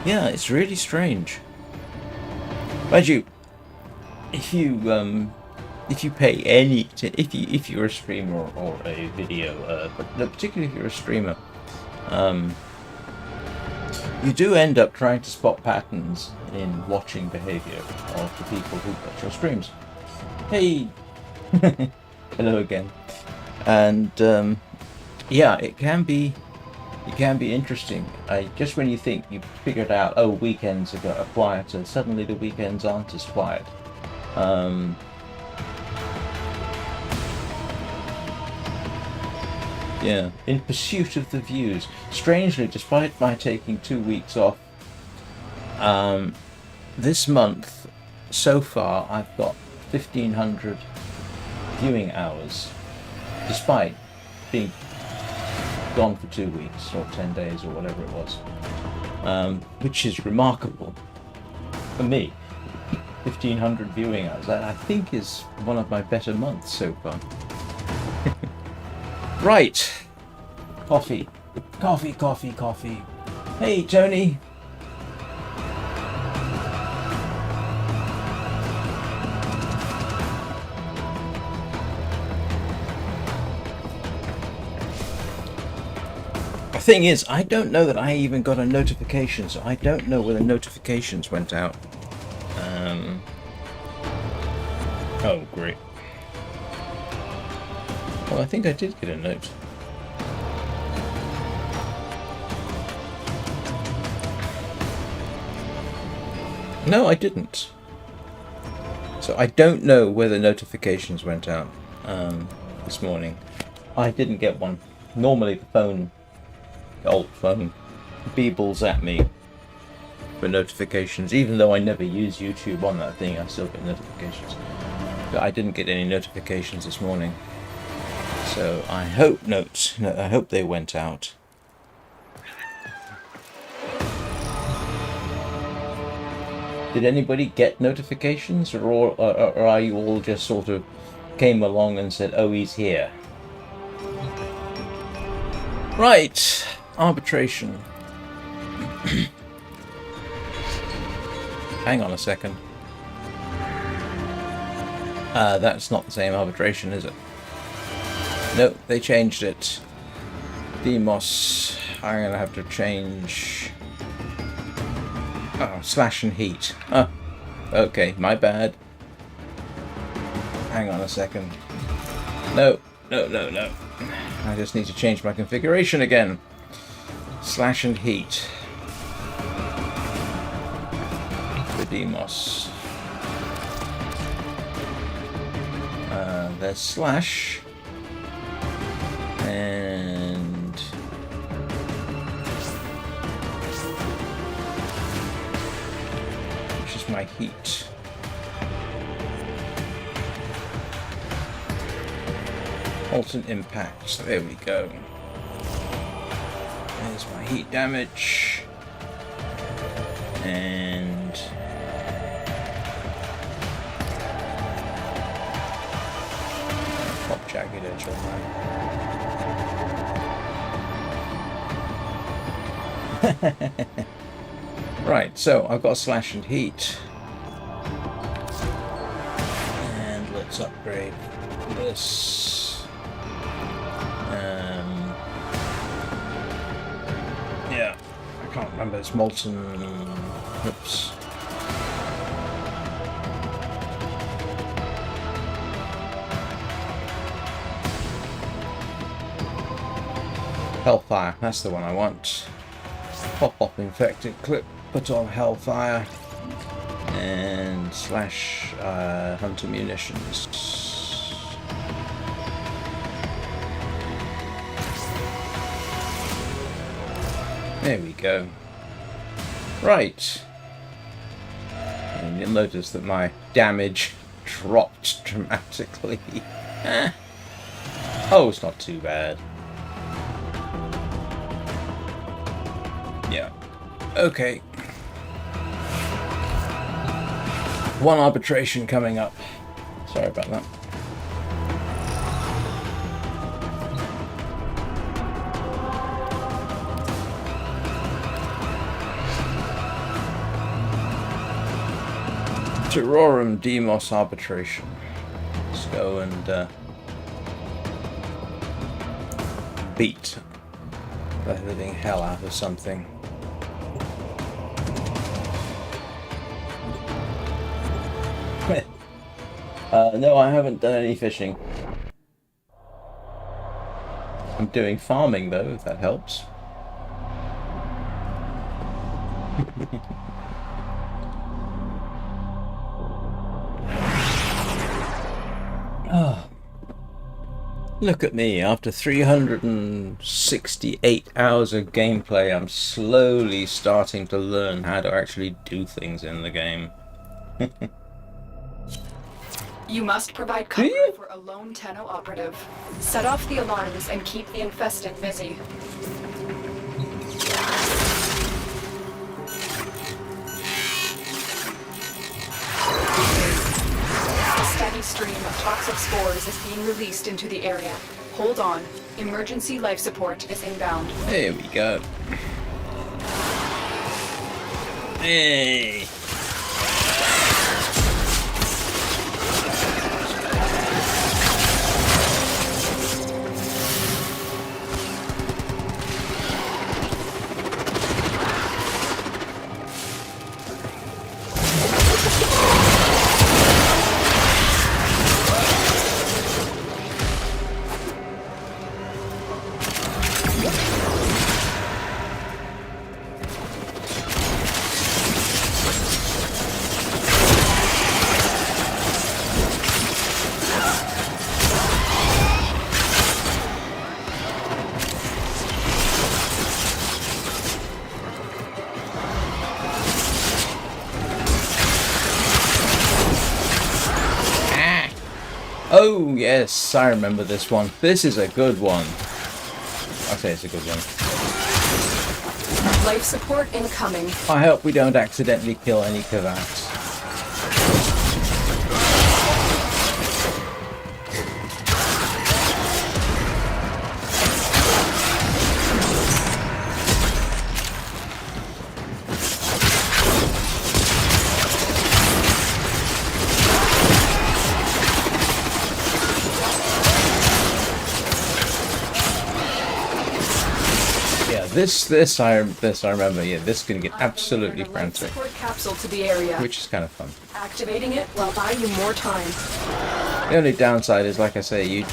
[SPEAKER 1] Yeah, it's really strange. Mind you, if you pay any, if you're a streamer or a video, but particularly if you're a streamer, you do end up trying to spot patterns in watching behavior of the people who watch your streams. Hey. Hello again. And yeah, it can be interesting. Just when you think you've figured out, oh, weekends are quieter, suddenly the weekends aren't as quiet. Yeah, in pursuit of the views. Strangely, despite my taking 2 weeks off, this month so far I've got 1,500 viewing hours, despite being gone for 2 weeks or 10 days or whatever it was, which is remarkable for me. 1,500 viewing hours. That I think is one of my better months so far. Right. Coffee. Coffee, coffee, coffee. Hey, Tony. The thing is, I don't know that I even got a notification, so I don't know whether notifications went out. Oh, great. Well, I think I did get a note. No, I didn't. So I don't know whether notifications went out this morning. I didn't get one. Normally the phone, the old phone, beebles at me for notifications. Even though I never use YouTube on that thing, I still get notifications. But I didn't get any notifications this morning. So I hope I hope they went out. Did anybody get notifications, or are you all just sort of came along and said, "Oh, he's here"? Right, arbitration. Hang on a second. That's not the same arbitration, is it? No, they changed it. Demos. I'm gonna have to change. Oh, slash and heat. Oh, okay, my bad. Hang on a second. No. I just need to change my configuration again. Slash and heat. The demos. There's slash. And which is my heat. Molten impact. There we go. There's my heat damage. And pop jagged edge on that. Right, so I've got slash and heat. And let's upgrade this. Yeah, I can't remember, it's molten. Oops. Hellfire, that's the one I want. Pop up infected clip, put on Hellfire, and slash hunter munitions. There we go. Right. And you'll notice that my damage dropped dramatically. Oh, it's not too bad. Yeah. Okay. One arbitration coming up. Sorry about that. Terrorum Demos arbitration. Let's go and beat the living hell out of something. No, I haven't done any fishing. I'm doing farming though, if that helps. Oh. Look at me, after 368 hours of gameplay, I'm slowly starting to learn how to actually do things in the game.
[SPEAKER 4] You must provide cover for a lone Tenno operative. Set off the alarms and keep the infested busy. of spores is being released into the area. Hold on. Emergency life support is inbound.
[SPEAKER 1] There we go. Hey. Oh, yes, I remember this one. This is a good one. I say it's a good one.
[SPEAKER 4] Life support incoming.
[SPEAKER 1] I hope we don't accidentally kill any Kavats. This I remember. Yeah, this can get absolutely frantic,
[SPEAKER 4] Support capsule to the area.
[SPEAKER 1] which is kind of fun.
[SPEAKER 4] Activating it will buy you more time.
[SPEAKER 1] The only downside is, like I say, you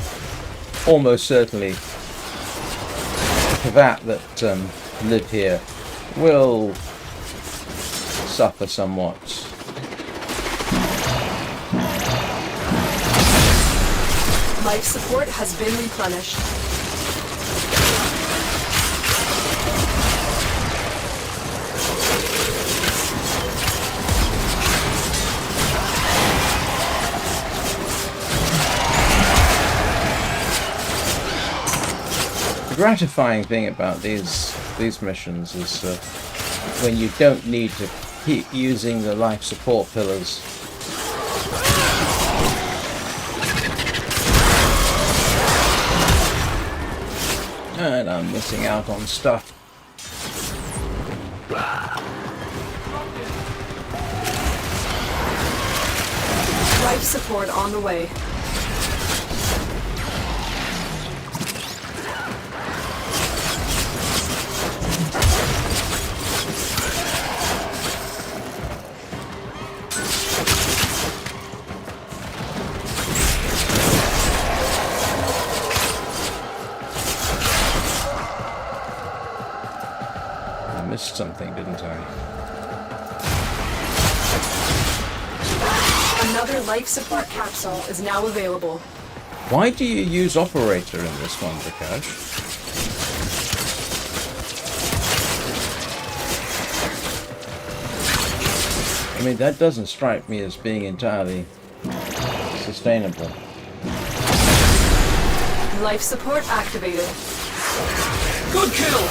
[SPEAKER 1] almost certainly Kavat that live here will suffer somewhat.
[SPEAKER 4] Life support has been replenished.
[SPEAKER 1] The gratifying thing about these missions is when you don't need to keep using the life support pillars. And I'm missing out on stuff.
[SPEAKER 4] Life support on the way.
[SPEAKER 1] I missed something, didn't I?
[SPEAKER 4] Another life support capsule is now available.
[SPEAKER 1] Why do you use operator in this one, Prakash? I mean, that doesn't strike me as being entirely sustainable.
[SPEAKER 4] Life support activated.
[SPEAKER 2] Good kill!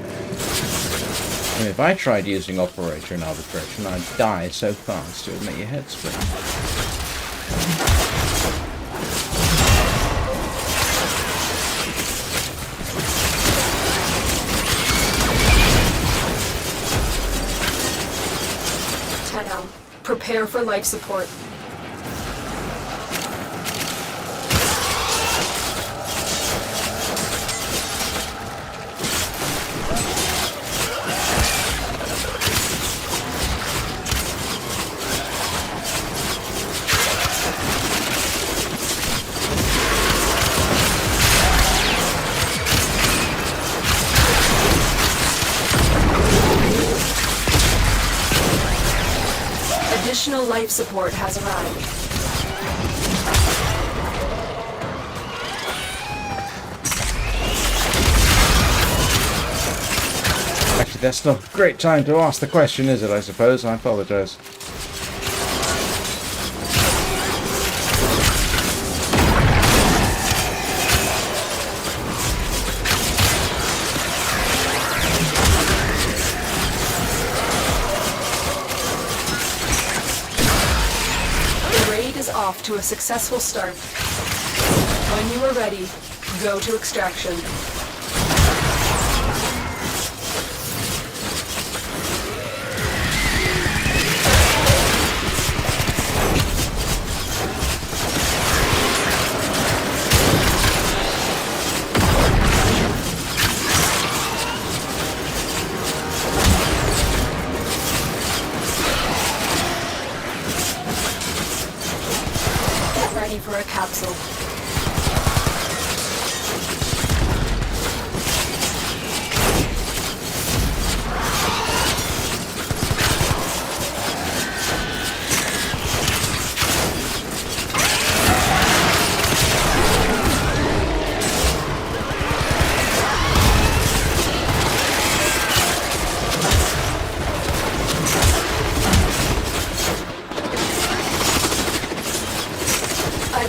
[SPEAKER 1] I mean, if I tried using operator in arbitration, I'd die so fast it would make your head spin.
[SPEAKER 4] Prepare for life support. Additional life support has arrived.
[SPEAKER 1] Actually, that's not a great time to ask the question, is it, I suppose? I apologise.
[SPEAKER 4] The raid is off to a successful start. When you are ready, go to extraction. Ready for a capsule.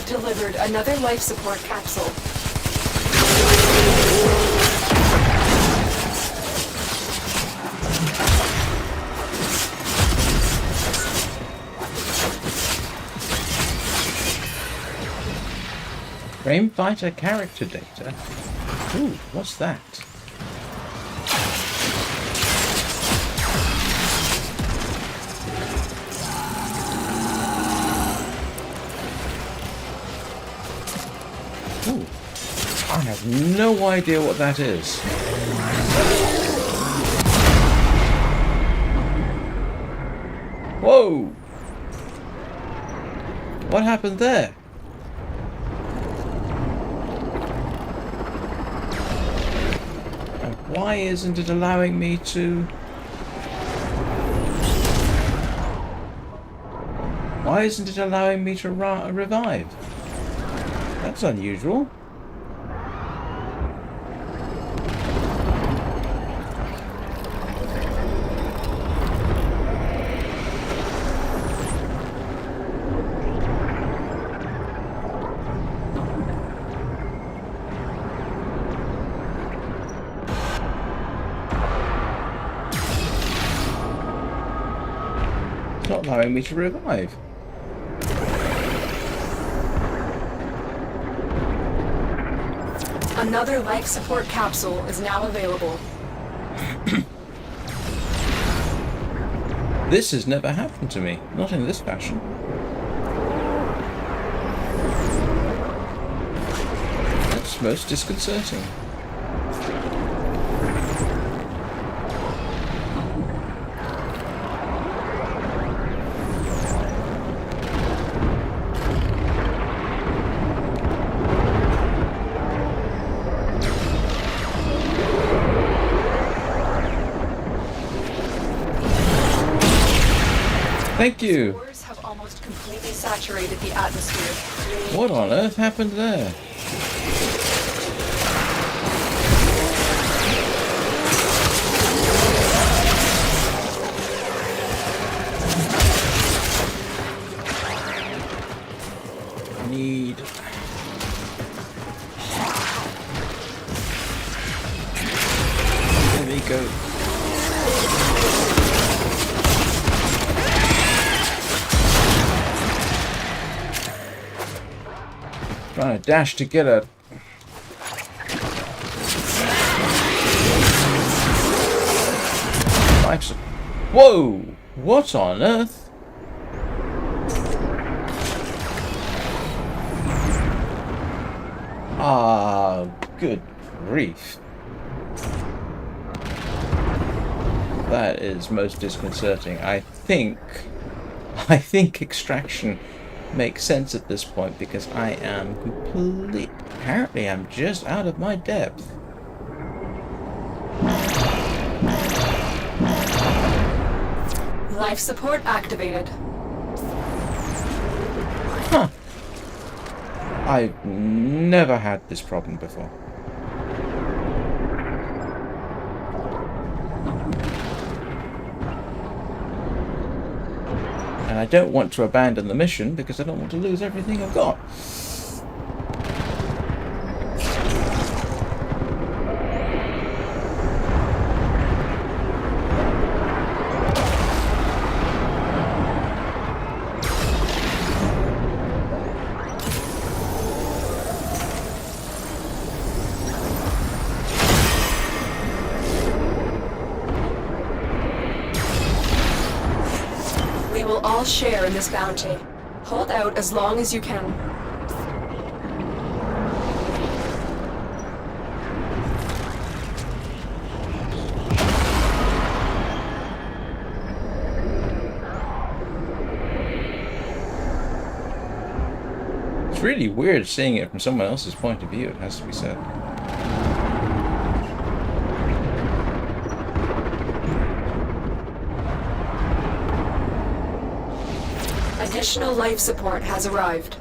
[SPEAKER 4] Delivered another life support capsule.
[SPEAKER 1] Frame fighter character data. Ooh, what's that? Ooh, I have no idea what that is. Whoa! What happened there? And why isn't it allowing me to... Why isn't it allowing me to revive? That's unusual. It's not allowing me to revive.
[SPEAKER 4] Another life support capsule is now available.
[SPEAKER 1] This has never happened to me. Not in this fashion. That's most disconcerting. Thank you.
[SPEAKER 4] Spores have almost completely saturated the atmosphere.
[SPEAKER 1] What on earth happened there? Need... There we go. Trying to dash to get a... Whoa! What on earth? Ah, good grief. That is most disconcerting. I think extraction makes sense at this point because I am complete. Apparently, I'm just out of my depth.
[SPEAKER 4] Life support activated.
[SPEAKER 1] Huh. I've never had this problem before. And I don't want to abandon the mission because I don't want to lose everything I've got.
[SPEAKER 4] We will all share in this bounty. Hold out as long as you can.
[SPEAKER 1] It's really weird seeing it from someone else's point of view, it has to be said.
[SPEAKER 4] Additional life support has arrived.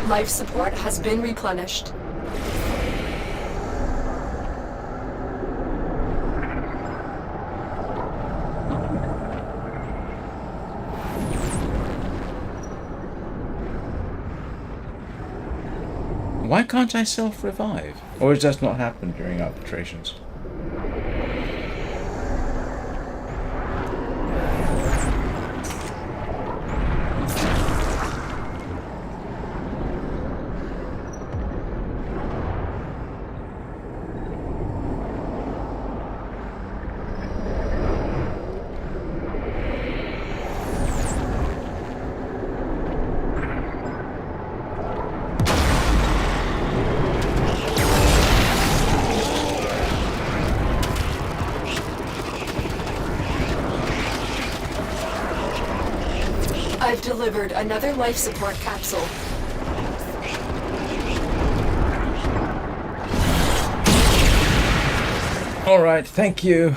[SPEAKER 4] Life support has been replenished.
[SPEAKER 1] Why can't I self-revive? Or does that not happen during arbitrations?
[SPEAKER 4] I've delivered another life support capsule.
[SPEAKER 1] Alright, thank you.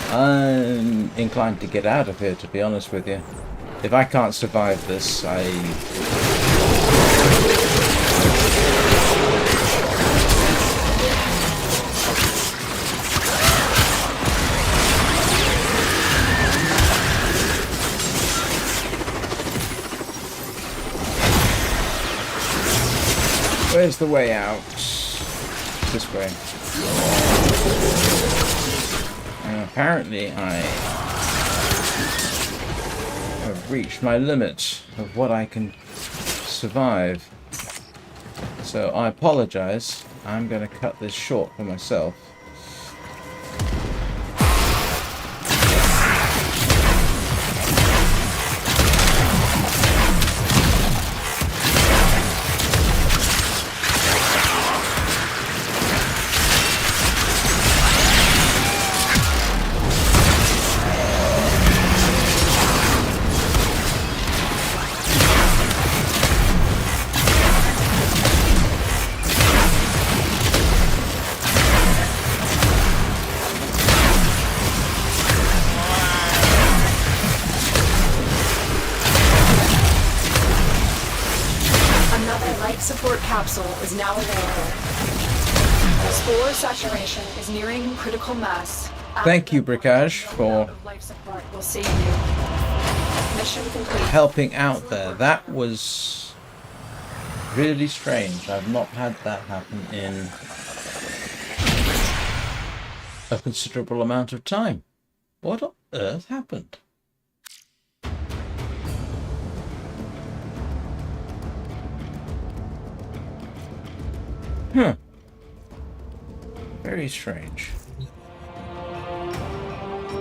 [SPEAKER 1] I'm inclined to get out of here, to be honest with you. If I can't survive this, Where's the way out? This way. And apparently I have reached my limit of what I can survive. So I apologize. I'm going to cut this short for myself.
[SPEAKER 4] Support capsule is now available. Spore saturation is nearing critical mass.
[SPEAKER 1] Thank you, Brickage, for
[SPEAKER 4] life support will save you. Mission complete.
[SPEAKER 1] helping out there. That was really strange. I've not had that happen in a considerable amount of time. What on earth happened? Very strange.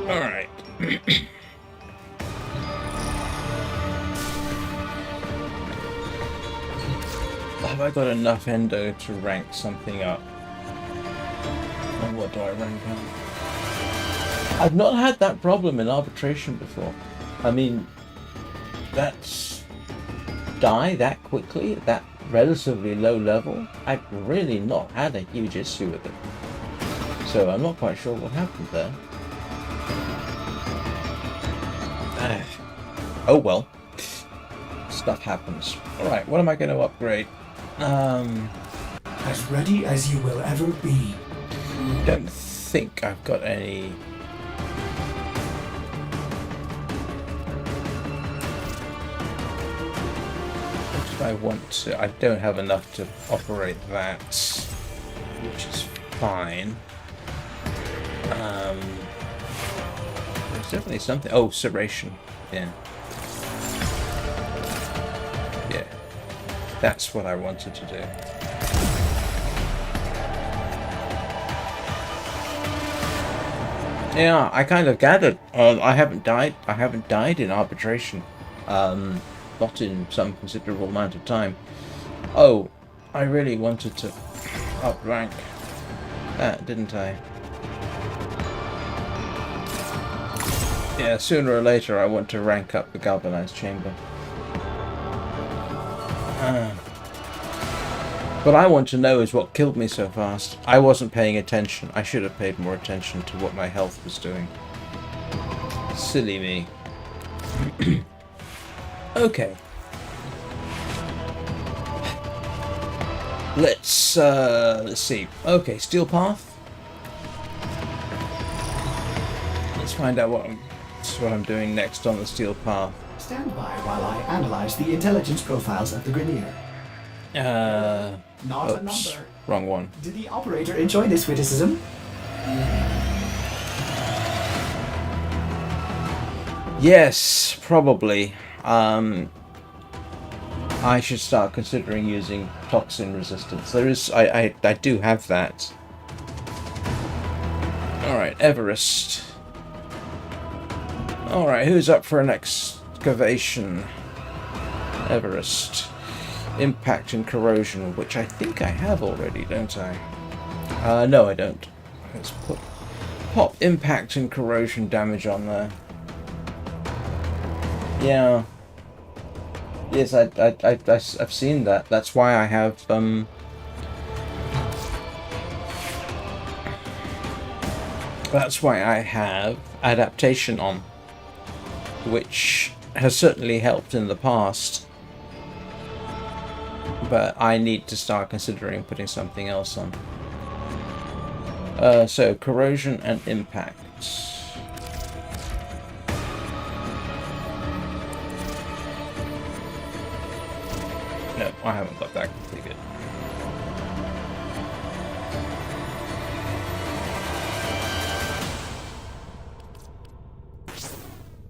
[SPEAKER 1] Alright. Have I got enough endo to rank something up? And what do I rank up? I've not had that problem in arbitration before. I mean, that's die that quickly at that relatively low level. I've really not had a huge issue with it. So I'm not quite sure what happened there. Oh well. Stuff happens. Alright, what am I going to upgrade?
[SPEAKER 2] As ready as you will ever be.
[SPEAKER 1] Don't think I've got any. What did I want to? I don't have enough to operate that, which is fine. There's definitely something. Oh, serration. Yeah. Yeah. That's what I wanted to do. Yeah, I kind of gathered. I haven't died. I haven't died in arbitration. Not in some considerable amount of time. Oh, I really wanted to up rank that, didn't I? Yeah, sooner or later I want to rank up the galvanized chamber. What I want to know is what killed me so fast. I wasn't paying attention. I should have paid more attention to what my health was doing. Silly me. Okay. Let's see. Okay, steel path. Let's find out what I'm doing next on the steel path.
[SPEAKER 2] Stand by while I analyze the intelligence profiles of the Grineer. Not a number.
[SPEAKER 1] Wrong one.
[SPEAKER 2] Did the operator enjoy this witticism?
[SPEAKER 1] Yes, probably. I should start considering using toxin resistance. There is, I do have that. Alright, Everest. Alright, who's up for an excavation? Everest. Impact and corrosion, which I think I have already, don't I? No, I don't. Let's pop impact and corrosion damage on there. Yeah. Yes, I've seen that. That's why I have That's why I have adaptation on, which has certainly helped in the past. But I need to start considering putting something else on. So corrosion and impact. No, I haven't got that configured.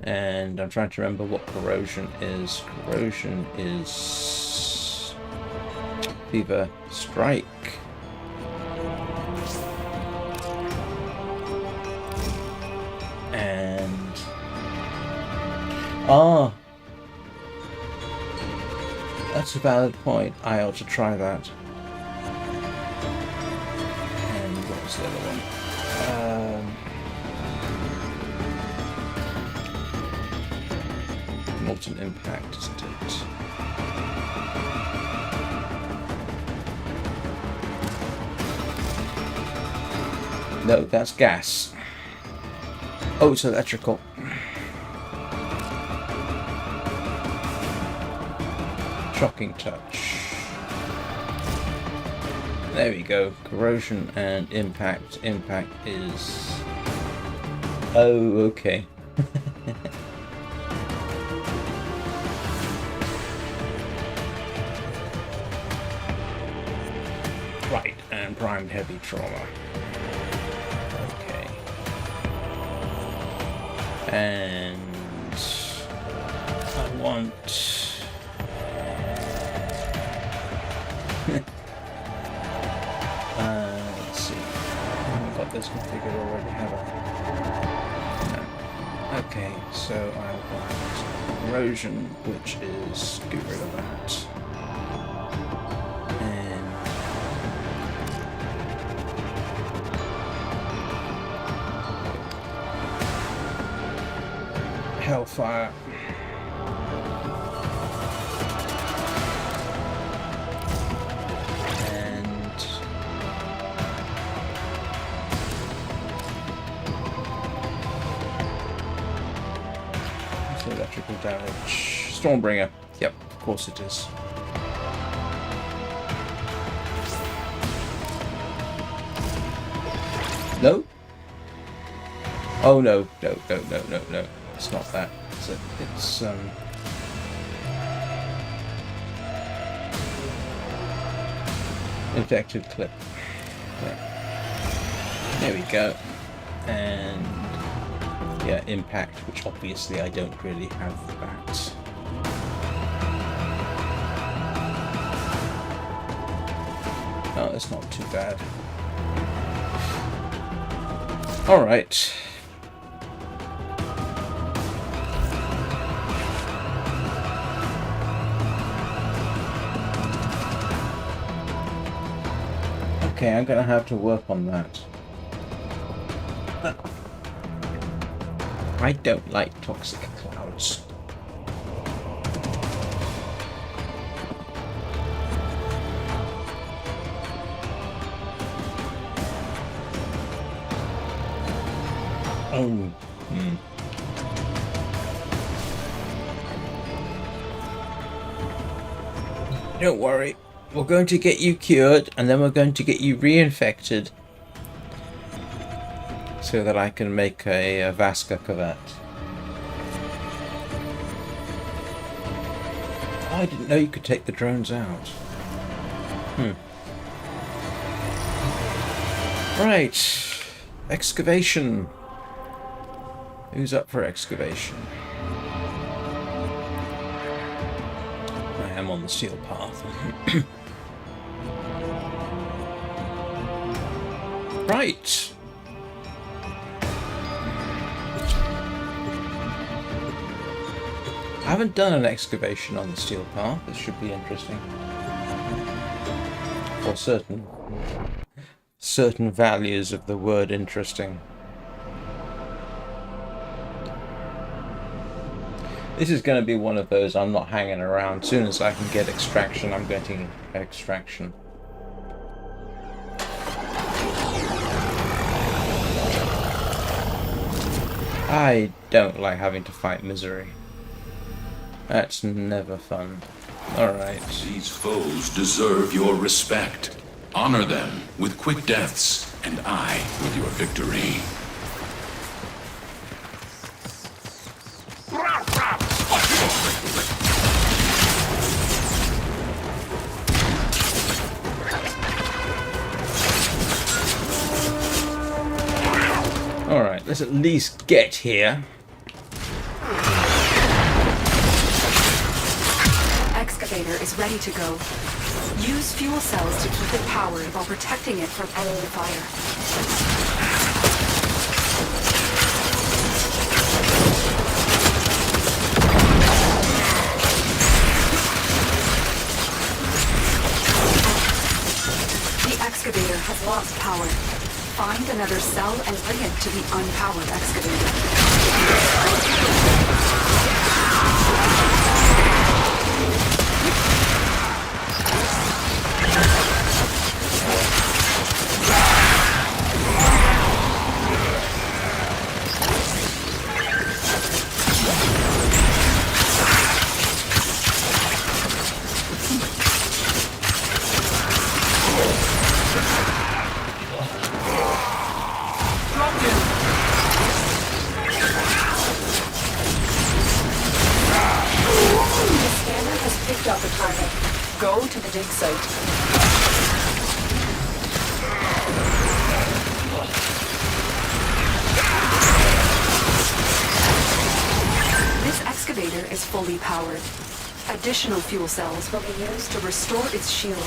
[SPEAKER 1] And I'm trying to remember what corrosion is. Corrosion is Fever Strike. And that's a valid point. I ought to try that. And what was the other one? Molten Impact, isn't it? No, that's gas. Oh, it's electrical. Shocking Touch. There we go. Corrosion and impact. Impact is... Oh, okay. Right, and primed heavy trauma. Okay. And I want... let's see. I haven't got this configured already, have I? No. Okay, so I want corrosion, which is get rid of that. And Hellfire. And so electrical damage. Stormbringer. Yep, of course it is. No? Oh no, no. It's not that. It's infected clip. Yeah. There we go. And yeah, impact, which obviously I don't really have that. Oh, that's not too bad. Alright. Okay, I'm gonna have to work on that. I don't like toxic clouds. Oh. Don't worry. We're going to get you cured, and then we're going to get you reinfected so that I can make a Vasca Kavat. Oh, I didn't know you could take the drones out. Right. Excavation. Who's up for excavation? I am on the steel path. Right. I haven't done an excavation on the steel path. This should be interesting. For certain values of the word interesting. This is going to be one of those I'm not hanging around. As soon as I can get extraction, I'm getting extraction. I don't like having to fight misery. That's never fun. Alright.
[SPEAKER 6] These foes deserve your respect. Honor them with quick deaths, and I with your victory.
[SPEAKER 1] Alright, let's at least get here.
[SPEAKER 4] Excavator is ready to go. Use fuel cells to keep it powered while protecting it from enemy fire. The excavator has lost power. Find another cell and bring it to the unpowered excavator. Up the target. Go to the dig site. This excavator is fully powered. Additional fuel cells will be used to restore its shields.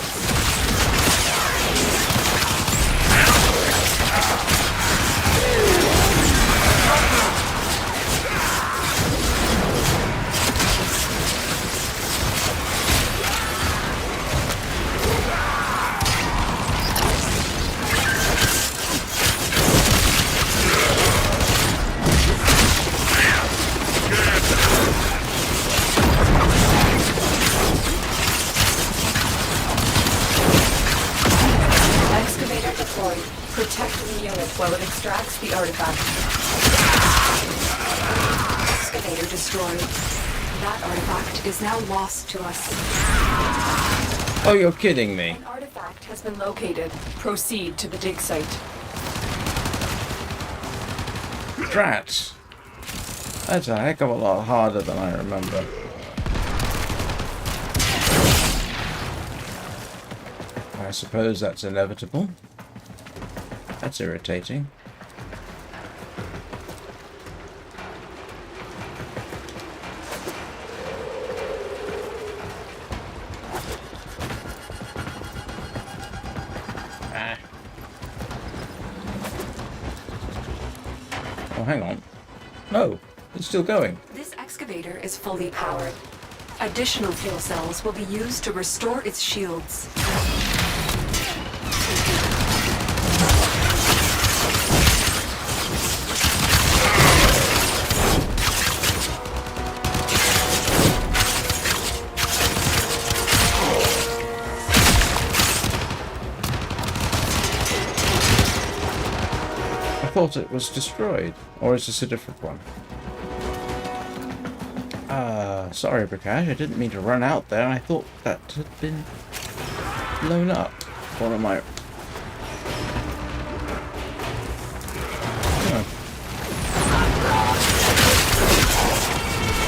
[SPEAKER 4] while it extracts the artifact. Excavator destroyed. That artifact is now lost to us.
[SPEAKER 1] Oh, you're kidding me.
[SPEAKER 4] An artifact has been located. Proceed to the dig site.
[SPEAKER 1] Drats. That's a heck of a lot harder than I remember. I suppose that's inevitable. That's irritating. Ah. Oh, hang on. No, it's still going.
[SPEAKER 4] This excavator is fully powered. Additional fuel cells will be used to restore its shields.
[SPEAKER 1] I thought it was destroyed. Or is this a different one? Sorry, Brikash, I didn't mean to run out there. I thought that had been blown up. What am I... Oh.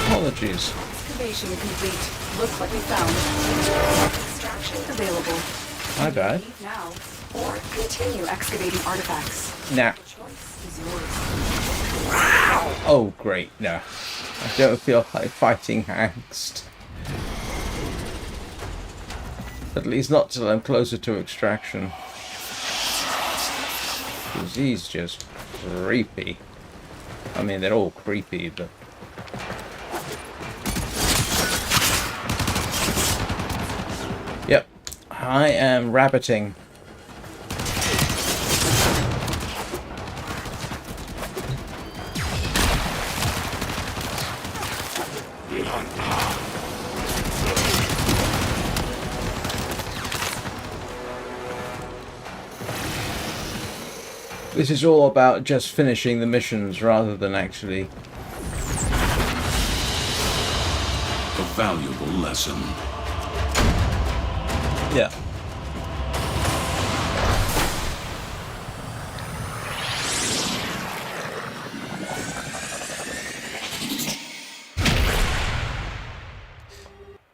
[SPEAKER 1] Apologies.
[SPEAKER 4] Excavation complete. Looks like we found. Extraction available.
[SPEAKER 1] My bad.
[SPEAKER 4] Leave now, or continue excavating artifacts.
[SPEAKER 1] Nah.
[SPEAKER 4] The choice is yours.
[SPEAKER 1] Oh, great. No. I don't feel like fighting angst. At least not till I'm closer to extraction. Because he's just creepy. I mean, they're all creepy, but... Yep. I am rabbiting. This is all about just finishing the missions rather than actually...
[SPEAKER 6] A valuable lesson.
[SPEAKER 1] Yeah.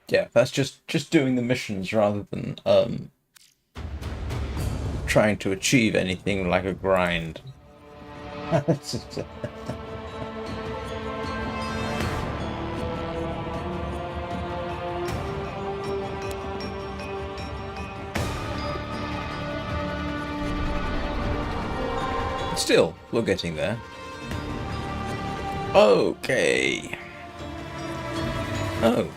[SPEAKER 1] Yeah, that's just doing the missions rather than trying to achieve anything like a grind. Still, we're getting there. Okay. Oh.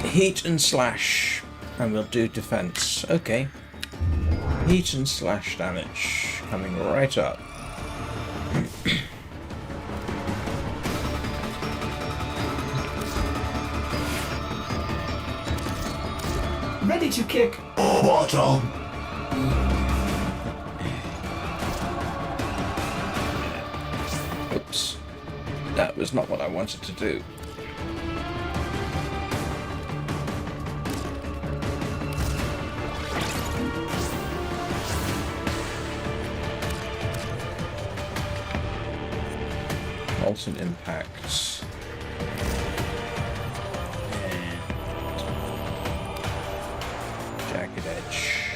[SPEAKER 1] Heat and slash. And we'll do defense. Okay. Heat and slash damage. Coming right up.
[SPEAKER 2] Ready to kick.
[SPEAKER 6] Bottom.
[SPEAKER 1] Oops. That was not what I wanted to do. Molten impacts. And jagged edge.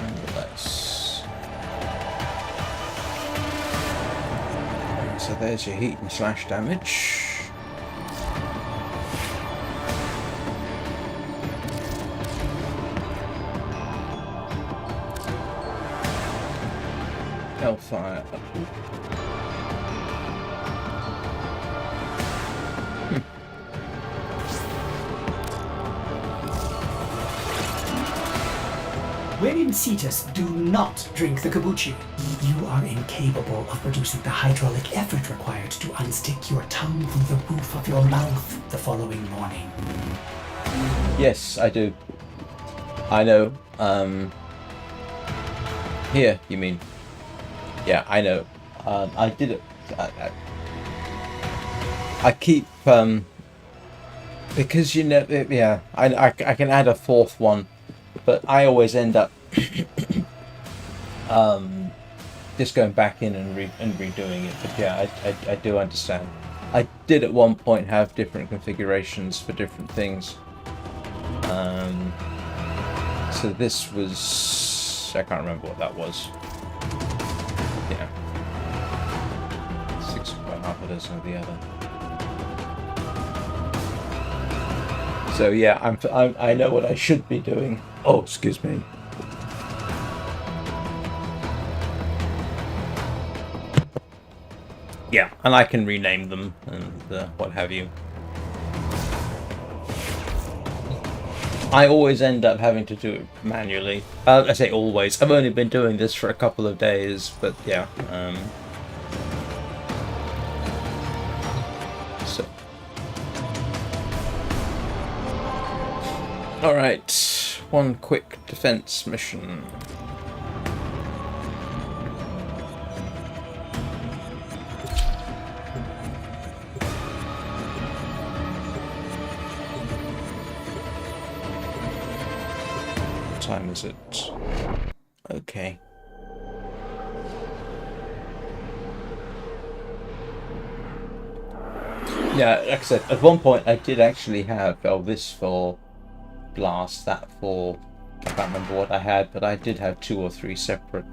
[SPEAKER 1] Nonetheless. So there's your heat and slash damage. Hellfire.
[SPEAKER 2] When in Cetus, do not drink the kombucha. You are incapable of producing the hydraulic effort required to unstick your tongue from the roof of your mouth the following morning.
[SPEAKER 1] Yes, I do. I know. Here, you mean? Yeah, I know. I did it. I keep because you know, yeah. I can add a fourth one, but I always end up just going back in and redoing it. But yeah, I do understand. I did at one point have different configurations for different things. So this was, I can't remember what that was. Yeah, 6 by half a dozen of the other. So yeah, I know what I should be doing. Oh, excuse me. Yeah, and I can rename them and what have you. I always end up having to do it manually. I say always. I've only been doing this for a couple of days, but yeah. So. Alright, one quick defense mission. Time is it? Okay. Yeah, like I said, at one point I did actually have this for blast, that for, I can't remember what I had, but I did have 2 or 3 separate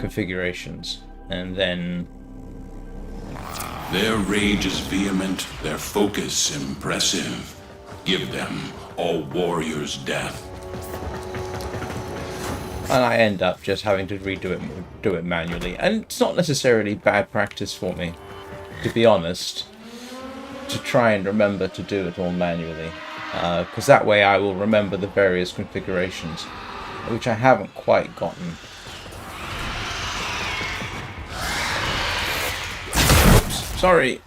[SPEAKER 1] configurations, and then
[SPEAKER 6] Their rage is vehement, their focus impressive. Give them all warriors' death.
[SPEAKER 1] and I end up just having to do it manually, and it's not necessarily bad practice for me, to be honest, to try and remember to do it all manually, because that way I will remember the various configurations, which I haven't quite gotten. Oops, sorry.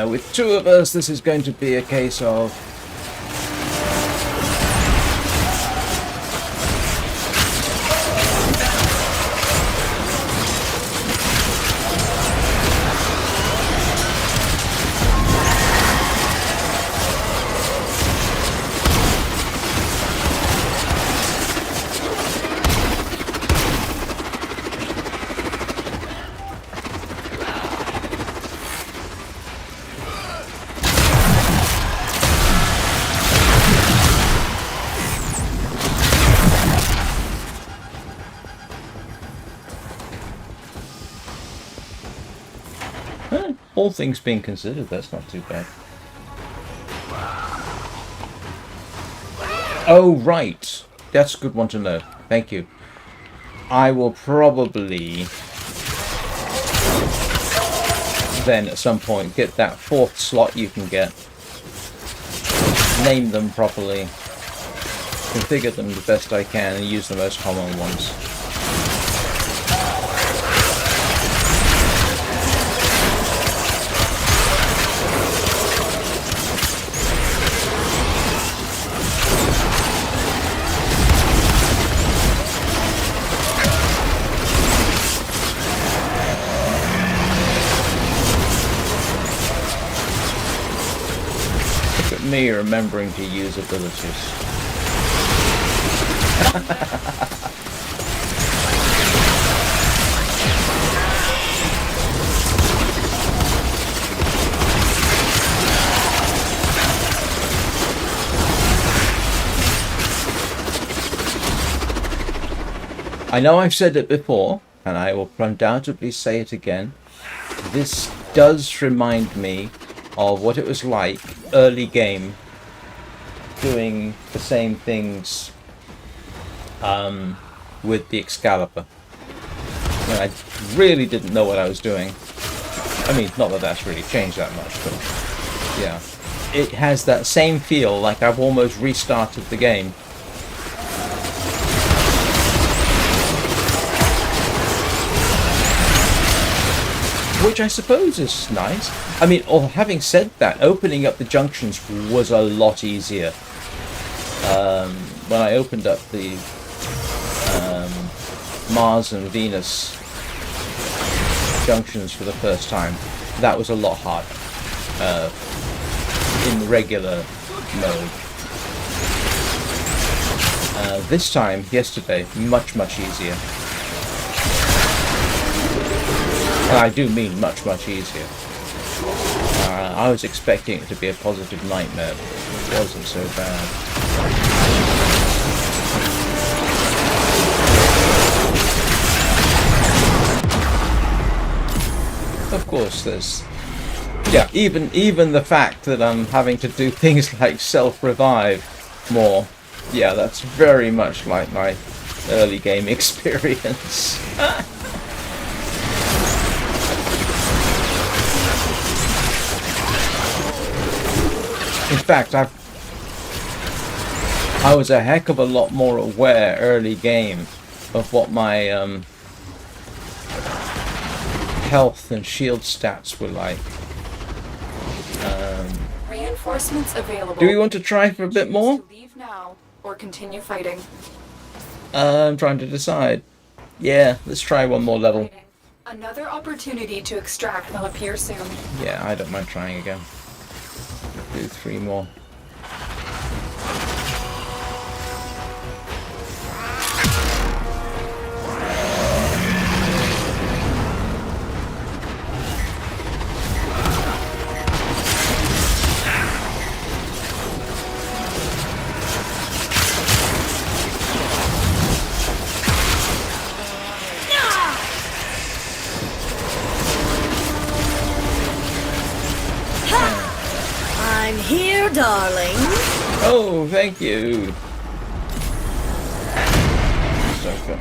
[SPEAKER 1] With 2 of us, this is going to be a case of all things being considered, that's not too bad. Oh, right. That's a good one to know. Thank you. I will probably then at some point get that 4th slot you can get, name them properly, configure them the best I can, and use the most common ones. Me remembering to use abilities. I know I've said it before, and I will undoubtedly say it again. This does remind me of what it was like early game doing the same things with the Excalibur. And I really didn't know what I was doing. I mean, not that that's really changed that much, but yeah. It has that same feel, like I've almost restarted the game. Which I suppose is nice. I mean, having said that, opening up the junctions was a lot easier. When I opened up the Mars and Venus junctions for the first time, that was a lot harder in regular mode. This time, yesterday, much easier. And I do mean much easier. I was expecting it to be a positive nightmare, but it wasn't so bad. Of course, there's... yeah, even the fact that I'm having to do things like self-revive more, yeah, that's very much like my early game experience. In fact, I was a heck of a lot more aware early game of what my health and shield stats were like.
[SPEAKER 4] Reinforcements available.
[SPEAKER 1] Do we want to try for a bit more?
[SPEAKER 4] To leave now or continue fighting.
[SPEAKER 1] I'm trying to decide. Yeah, let's try one more level.
[SPEAKER 4] Another opportunity to extract will appear soon.
[SPEAKER 1] Yeah, I don't mind trying again. Do 3 more.
[SPEAKER 7] I'm here, darling.
[SPEAKER 1] Oh, thank you. So good.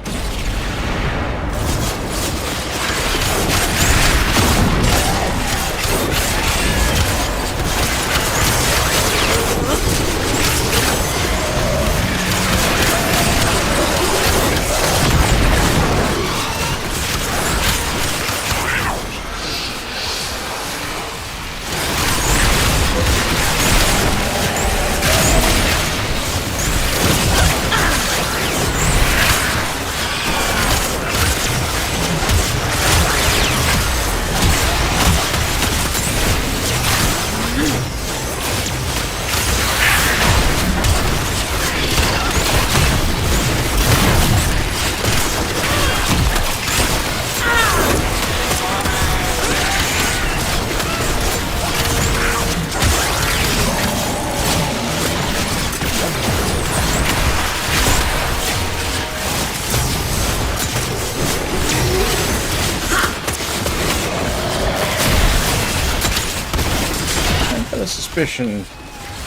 [SPEAKER 1] Suspicion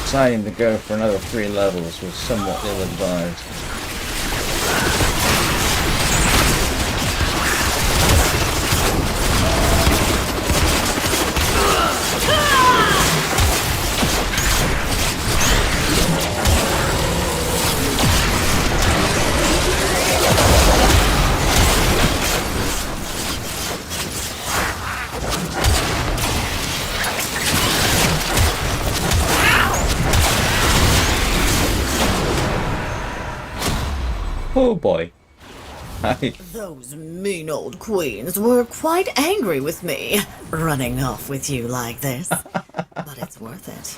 [SPEAKER 1] deciding to go for another 3 levels was somewhat ill-advised. Oh boy.
[SPEAKER 7] Those mean old queens were quite angry with me, running off with you like this. But it's worth it.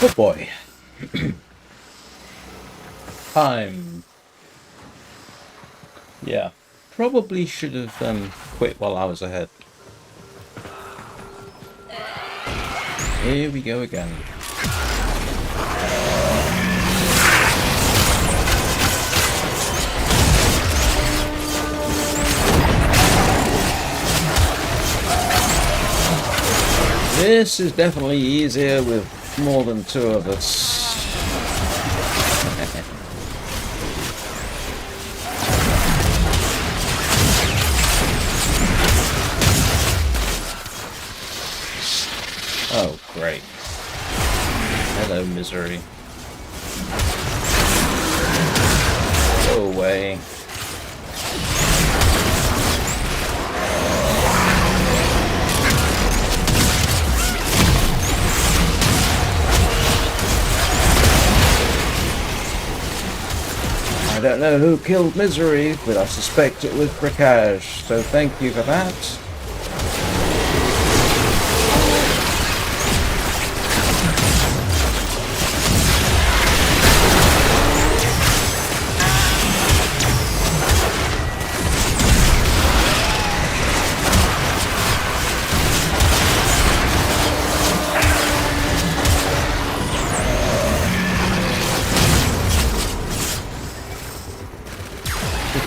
[SPEAKER 1] Oh boy. Time. Yeah. Probably should have quit while I was ahead. Here we go again. This is definitely easier with more than two of us. Oh, great. Hello, misery. Go away. I don't know who killed Misery, but I suspect it was Brickage, so thank you for that.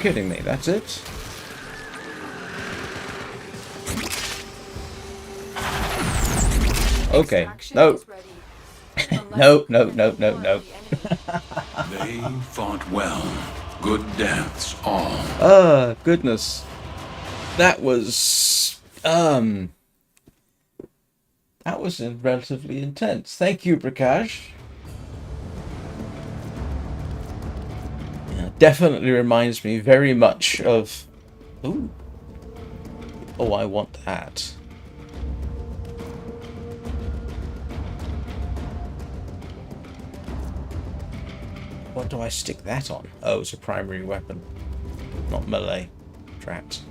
[SPEAKER 1] Kidding me, that's it? Okay, no. No.
[SPEAKER 6] They fought well. Good deaths, all.
[SPEAKER 1] Goodness. That was relatively intense. Thank you, Brickage. Definitely reminds me very much of... Ooh. Oh, I want that. What do I stick that on? Oh, it's a primary weapon. Not melee. Trapped.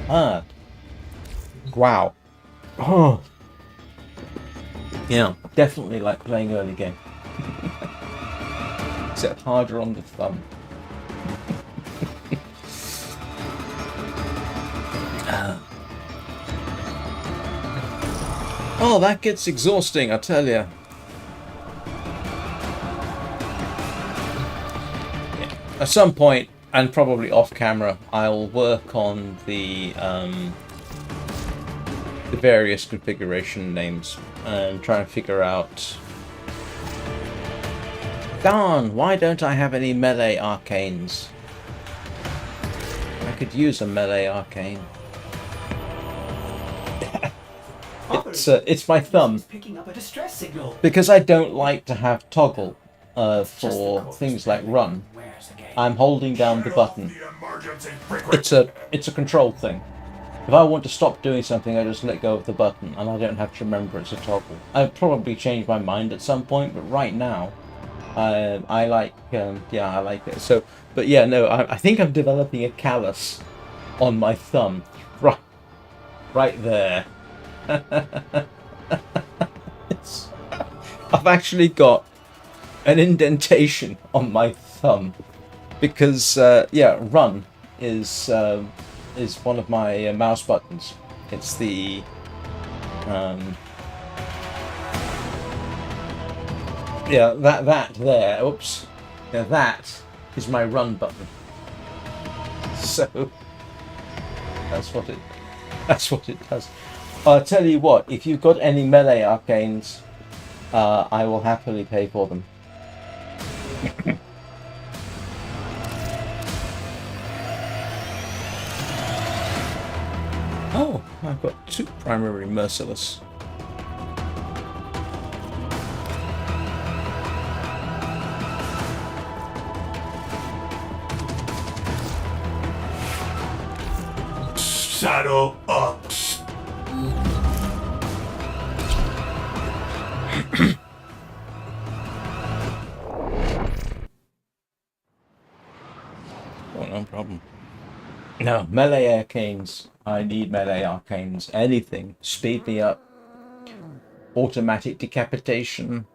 [SPEAKER 1] Ah. Wow. Oh. Yeah, definitely like playing early game. Except harder on the thumb. Oh, that gets exhausting, I tell you. Yeah. At some point, and probably off camera, I'll work on the various configuration names and try and figure out... Darn, why don't I have any melee arcanes? I could use a melee arcane. It's my thumb.
[SPEAKER 2] Picking up a distress signal.
[SPEAKER 1] Because I don't like to have toggle for things like run. I'm holding down the button. It's a control thing. If I want to stop doing something, I just let go of the button, and I don't have to remember it's a toggle. I'll probably change my mind at some point, but right now, I like it. So, but yeah, no, I think I'm developing a callus on my thumb, right there. I've actually got an indentation on my thumb because run is one of my mouse buttons. It's the that there. Oops, yeah, that is my run button. So that's what it does. I'll tell you what, if you've got any melee arcanes, I will happily pay for them. Oh, I've got 2 primary merciless.
[SPEAKER 6] Saddle up.
[SPEAKER 1] Oh, no problem. No, melee arcanes. I need melee arcanes. Anything. Speed me up. Automatic decapitation.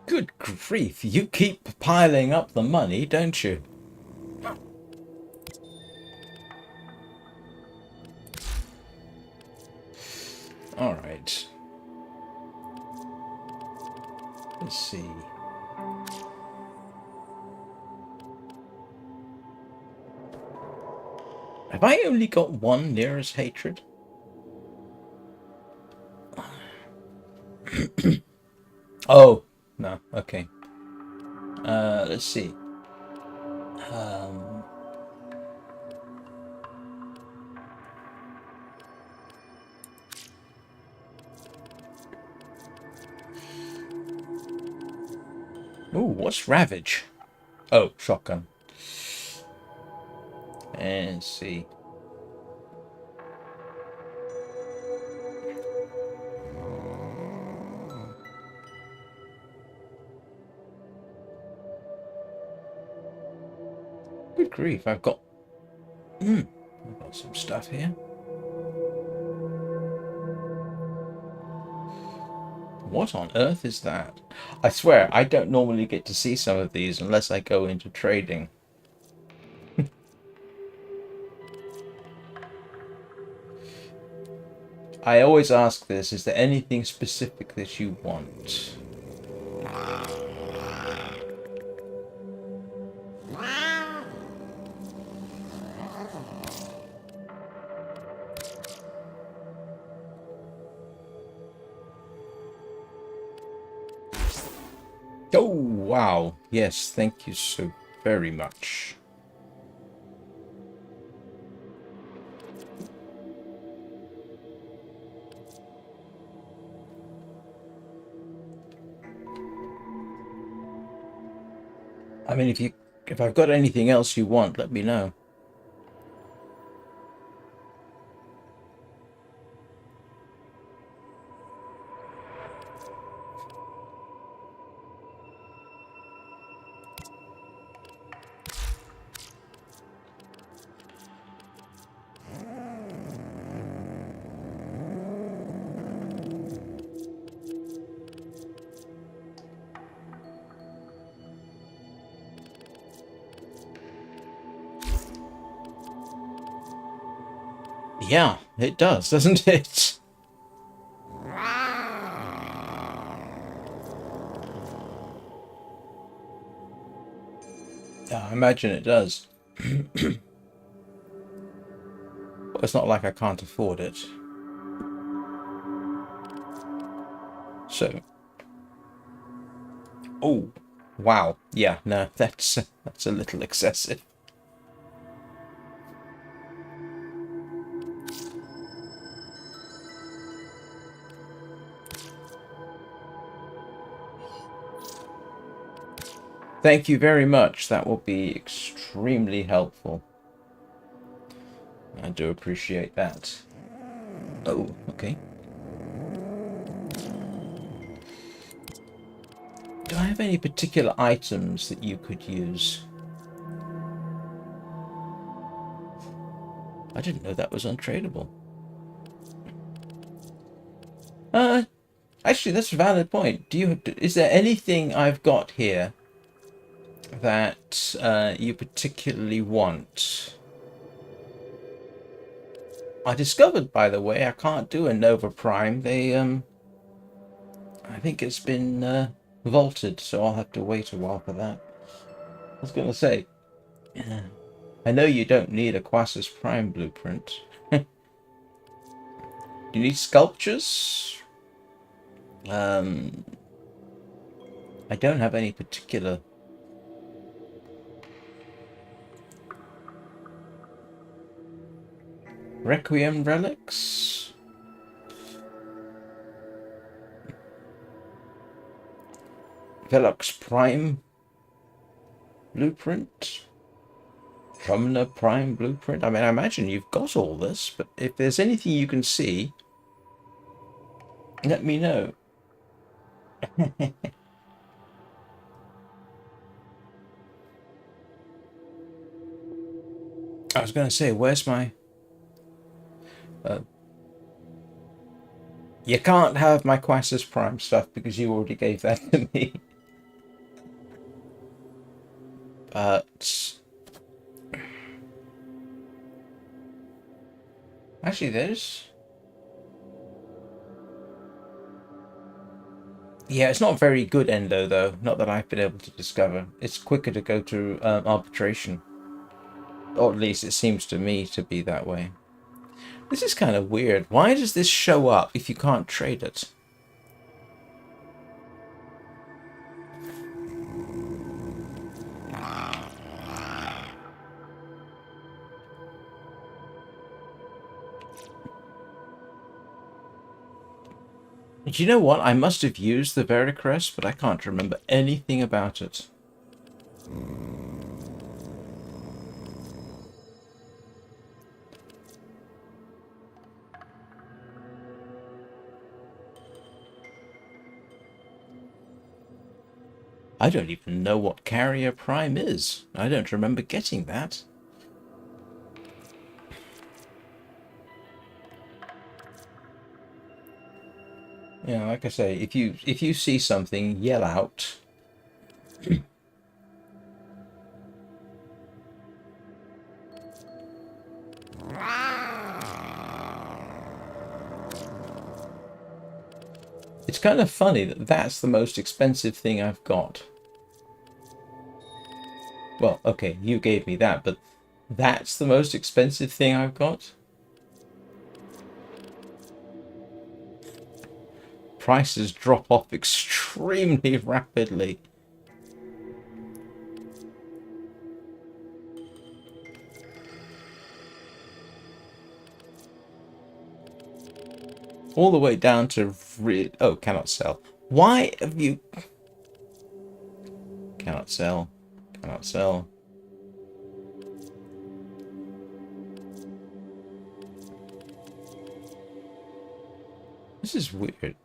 [SPEAKER 1] Good grief, you keep piling up the money, don't you? Alright. Let's see. Have I only got one nearest hatred? Oh, no, okay. Let's see. Ooh, what's Ravage? Oh, shotgun. And let's see. Good grief, I've got some stuff here. What on earth is that? I swear, I don't normally get to see some of these unless I go into trading. I always ask this, is there anything specific that you want? Oh, wow. Yes, thank you so very much. I mean, if I've got anything else you want, let me know. Yeah, it does, doesn't it? Yeah, I imagine it does. Well, it's not like I can't afford it. So. Oh, wow. Yeah, no, that's a little excessive. Thank you very much. That will be extremely helpful. I do appreciate that. Oh, okay. Do I have any particular items that you could use? I didn't know that was untradeable. Actually, that's a valid point. Is there anything I've got here that you particularly want? I discovered, by the way, I can't do a Nova Prime. They, I think it's been vaulted, so I'll have to wait a while for that. I was going to say, I know you don't need a Quasis Prime blueprint. Do you need sculptures? I don't have any particular. Requiem relics? Velox Prime blueprint? Promna Prime blueprint? I mean, I imagine you've got all this, but if there's anything you can see, let me know. I was going to say, where's my... you can't have my Quassus Prime stuff because you already gave that to me. But... actually, there's... yeah, it's not very good endo, though. Not that I've been able to discover. It's quicker to go to arbitration. Or at least it seems to me to be that way. This is kind of weird. Why does this show up if you can't trade it? Do you know what? I must have used the Veracrest, but I can't remember anything about it. I don't even know what Carrier Prime is. I don't remember getting that. Yeah, like I say, if you see something, yell out. It's kind of funny that that's the most expensive thing I've got. Well, okay, you gave me that, but that's the most expensive thing I've got? Prices drop off extremely rapidly. All the way down to oh, cannot sell. Why have you... cannot sell. Cannot sell. This is weird.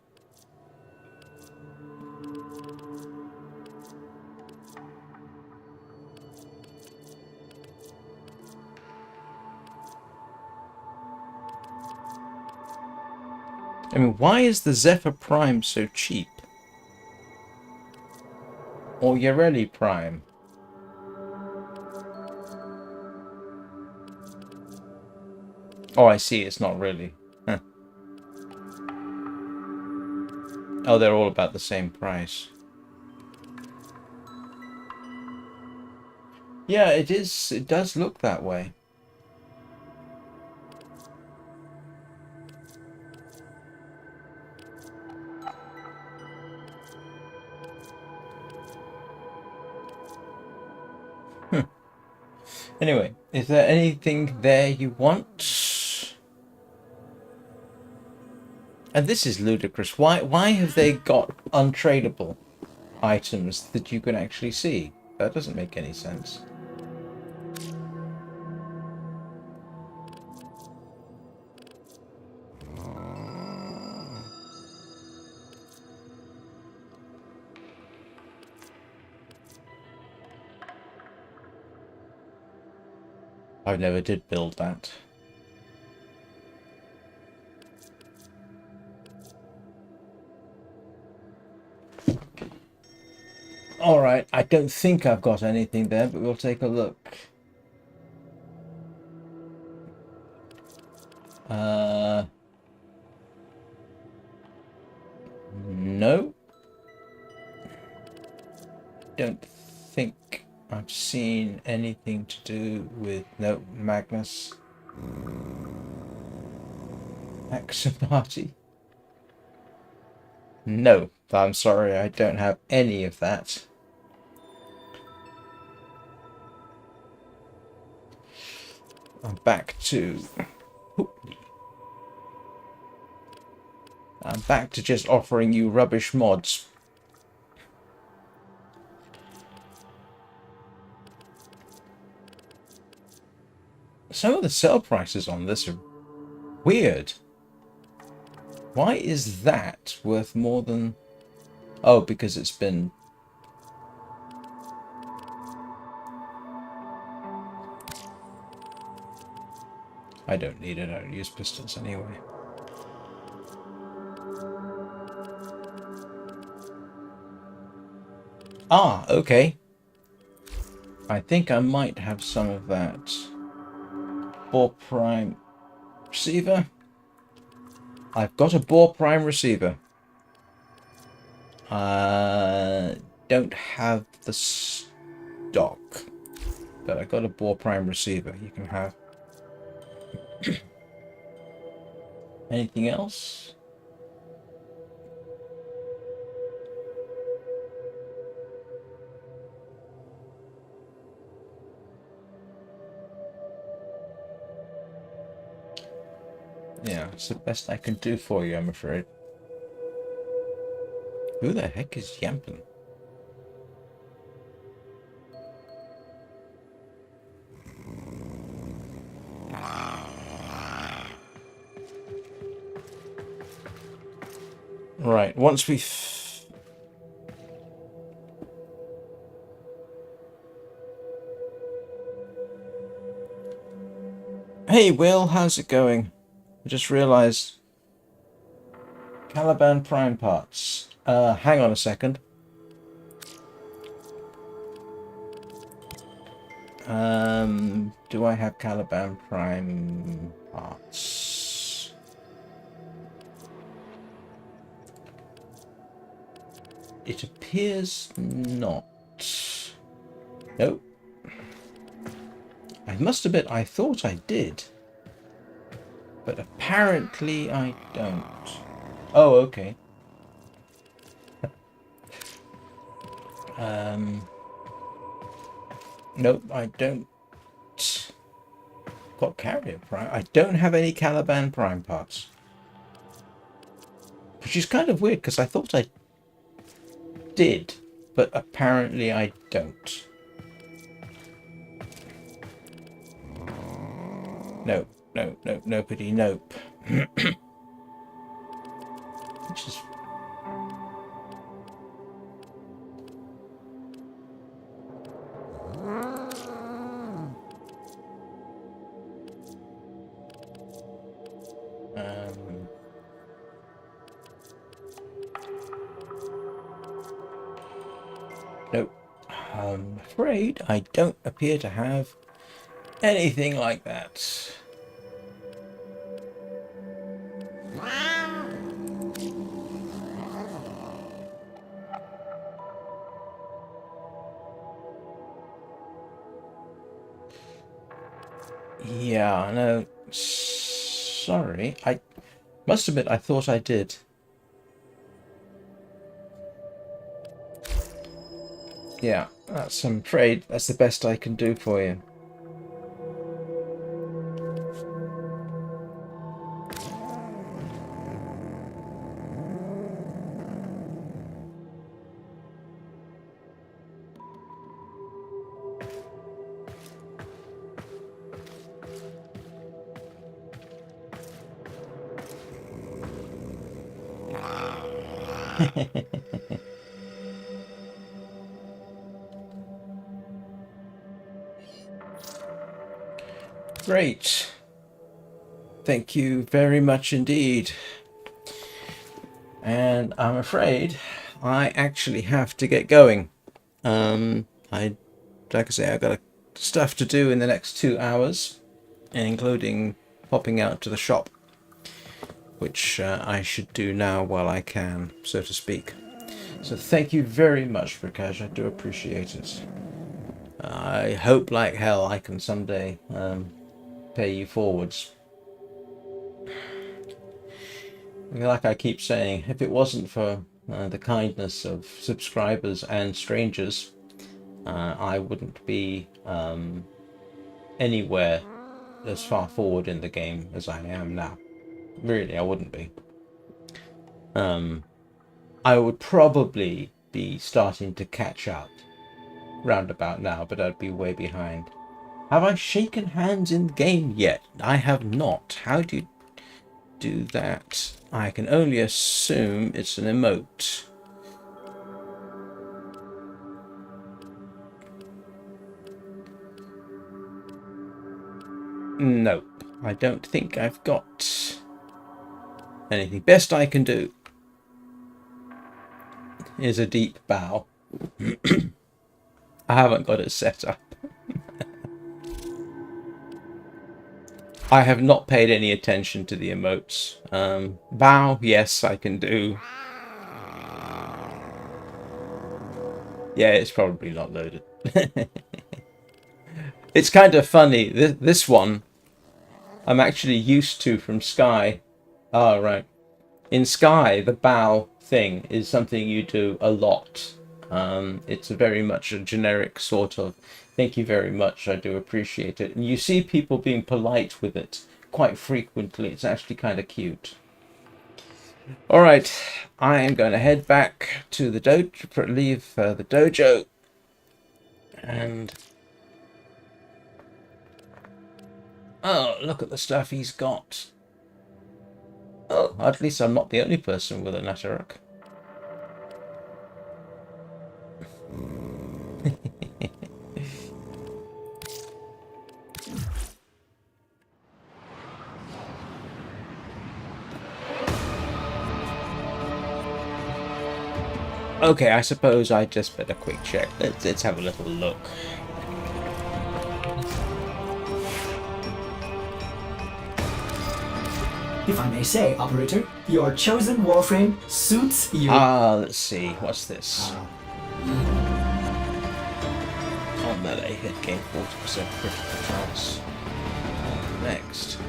[SPEAKER 1] I mean, why is the Zephyr Prime so cheap? Or Yareli Prime? Oh, I see, it's not really. Huh. Oh, they're all about the same price. Yeah, it is. It does look that way. Anyway, is there anything there you want? And this is ludicrous. Why have they got untradeable items that you can actually see? That doesn't make any sense. I never did build that. Alright, I don't think I've got anything there, but we'll take a look. No. Don't think I've seen anything to do with... no, Magnus. Axonati. No, I'm sorry, I don't have any of that. I'm back to... I'm back to just offering you rubbish mods. Some of the sell prices on this are weird. Why is that worth more than... Oh, because it's been... I don't need it. I don't use pistols anyway. Ah, okay. I think I might have some of that Boar Prime receiver. I've got a Boar Prime receiver. Don't have the stock, but I got a Boar Prime receiver. You can have. Anything else? Yeah, it's the best I can do for you, I'm afraid. Who the heck is yamping? Right, once we've... Hey Will, how's it going? I just realised... Caliban Prime parts. Hang on a second. Do I have Caliban Prime parts? It appears not. Nope. I must admit, I thought I did. But apparently I don't. Oh, okay. Nope, I don't. Got Carrier Prime. I don't have any Caliban Prime parts. Which is kind of weird, because I thought I did, but apparently I don't. Nope, nope, nope, nobody, nope. Which is... Nope. I'm afraid I don't appear to have anything like that. Yeah, no, sorry. I must admit, I thought I did. Yeah, I'm afraid that's the best I can do for you. Great. Thank you very much indeed. And I'm afraid I actually have to get going. Like I say, I've got stuff to do in the next 2 hours, including popping out to the shop, which I should do now while I can, so to speak. So thank you very much, Prakash. I do appreciate it. I hope like hell I can someday pay you forwards. Like I keep saying, if it wasn't for the kindness of subscribers and strangers, I wouldn't be anywhere as far forward in the game as I am now. Really, I wouldn't be. I would probably be starting to catch up round about now, but I'd be way behind. Have I shaken hands in the game yet? I have not. How do you... do that, I can only assume it's an emote. Nope, I don't think I've got anything. Best I can do is a deep bow. I haven't got it set up. I have not paid any attention to the emotes. Bow, yes, I can do. Yeah, it's probably not loaded. It's kind of funny. This one, I'm actually used to from Sky. Oh, right. In Sky, the bow thing is something you do a lot. It's very much a generic sort of, thank you very much, I do appreciate it. And you see people being polite with it quite frequently. It's actually kind of cute. All right, I am going to head back to the dojo, leave the dojo, and oh, look at the stuff he's got. Oh, at least I'm not the only person with an Atarak. Okay, I suppose I just better quick check. Let's have a little look.
[SPEAKER 2] If I may say, operator, your chosen Warframe suits you.
[SPEAKER 1] Let's see. What's this? On melee hit gain 40% critical chance. Next.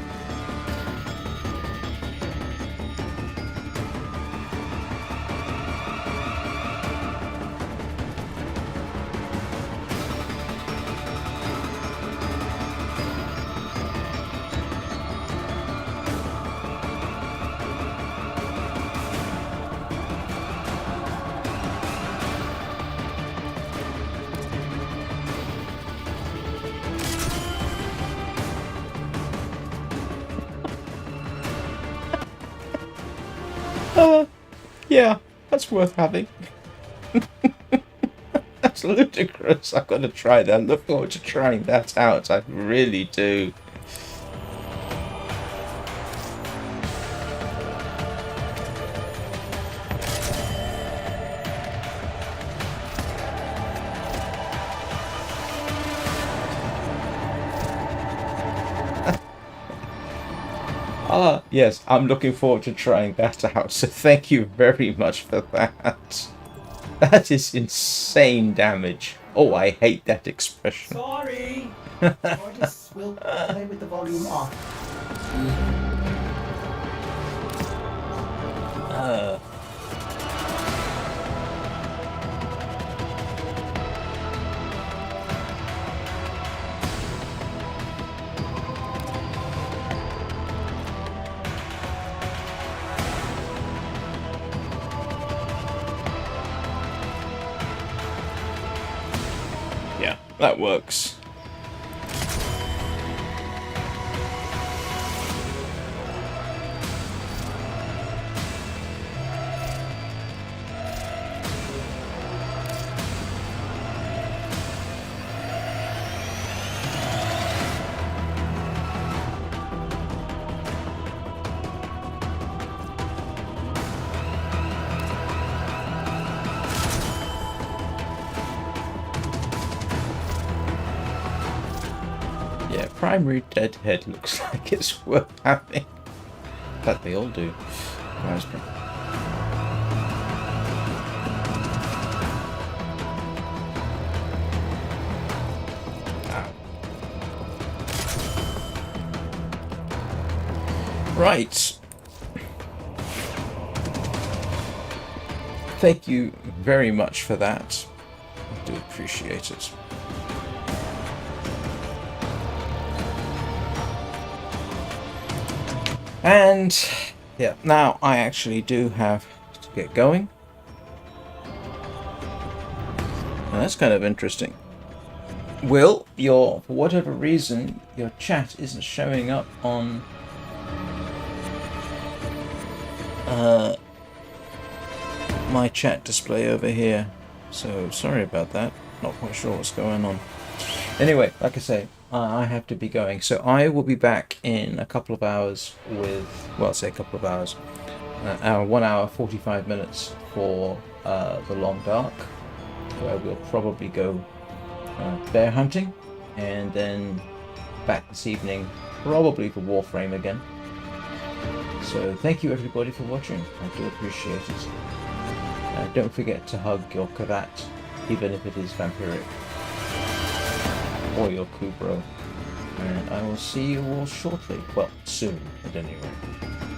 [SPEAKER 1] Yeah, that's worth having. That's ludicrous. I've got to try that. I look forward to trying that out. I really do. Yes, I'm looking forward to trying that out, so thank you very much for that. That is insane damage. Oh, I hate that expression.
[SPEAKER 2] Sorry! Mortis will play with the volume off.
[SPEAKER 1] Yeah, that works. Yeah, primary deadhead looks like it's worth having. In fact, they all do. Right. Thank you very much for that. I do appreciate it. And yeah, now I actually do have to get going. Now, that's kind of interesting. Will, for whatever reason, your chat isn't showing up on my chat display over here. So sorry about that. Not quite sure what's going on. Anyway, like I say, I have to be going. So I will be back in a couple of hours with, well, I'll say a couple of hours. 1 hour, 45 minutes for the Long Dark, where we'll probably go bear hunting, and then back this evening, probably for Warframe again. So thank you everybody for watching. I do appreciate it. Don't forget to hug your Kavat, even if it is vampiric, or your Kubrow. And I will see you all shortly. Well, soon, at any rate.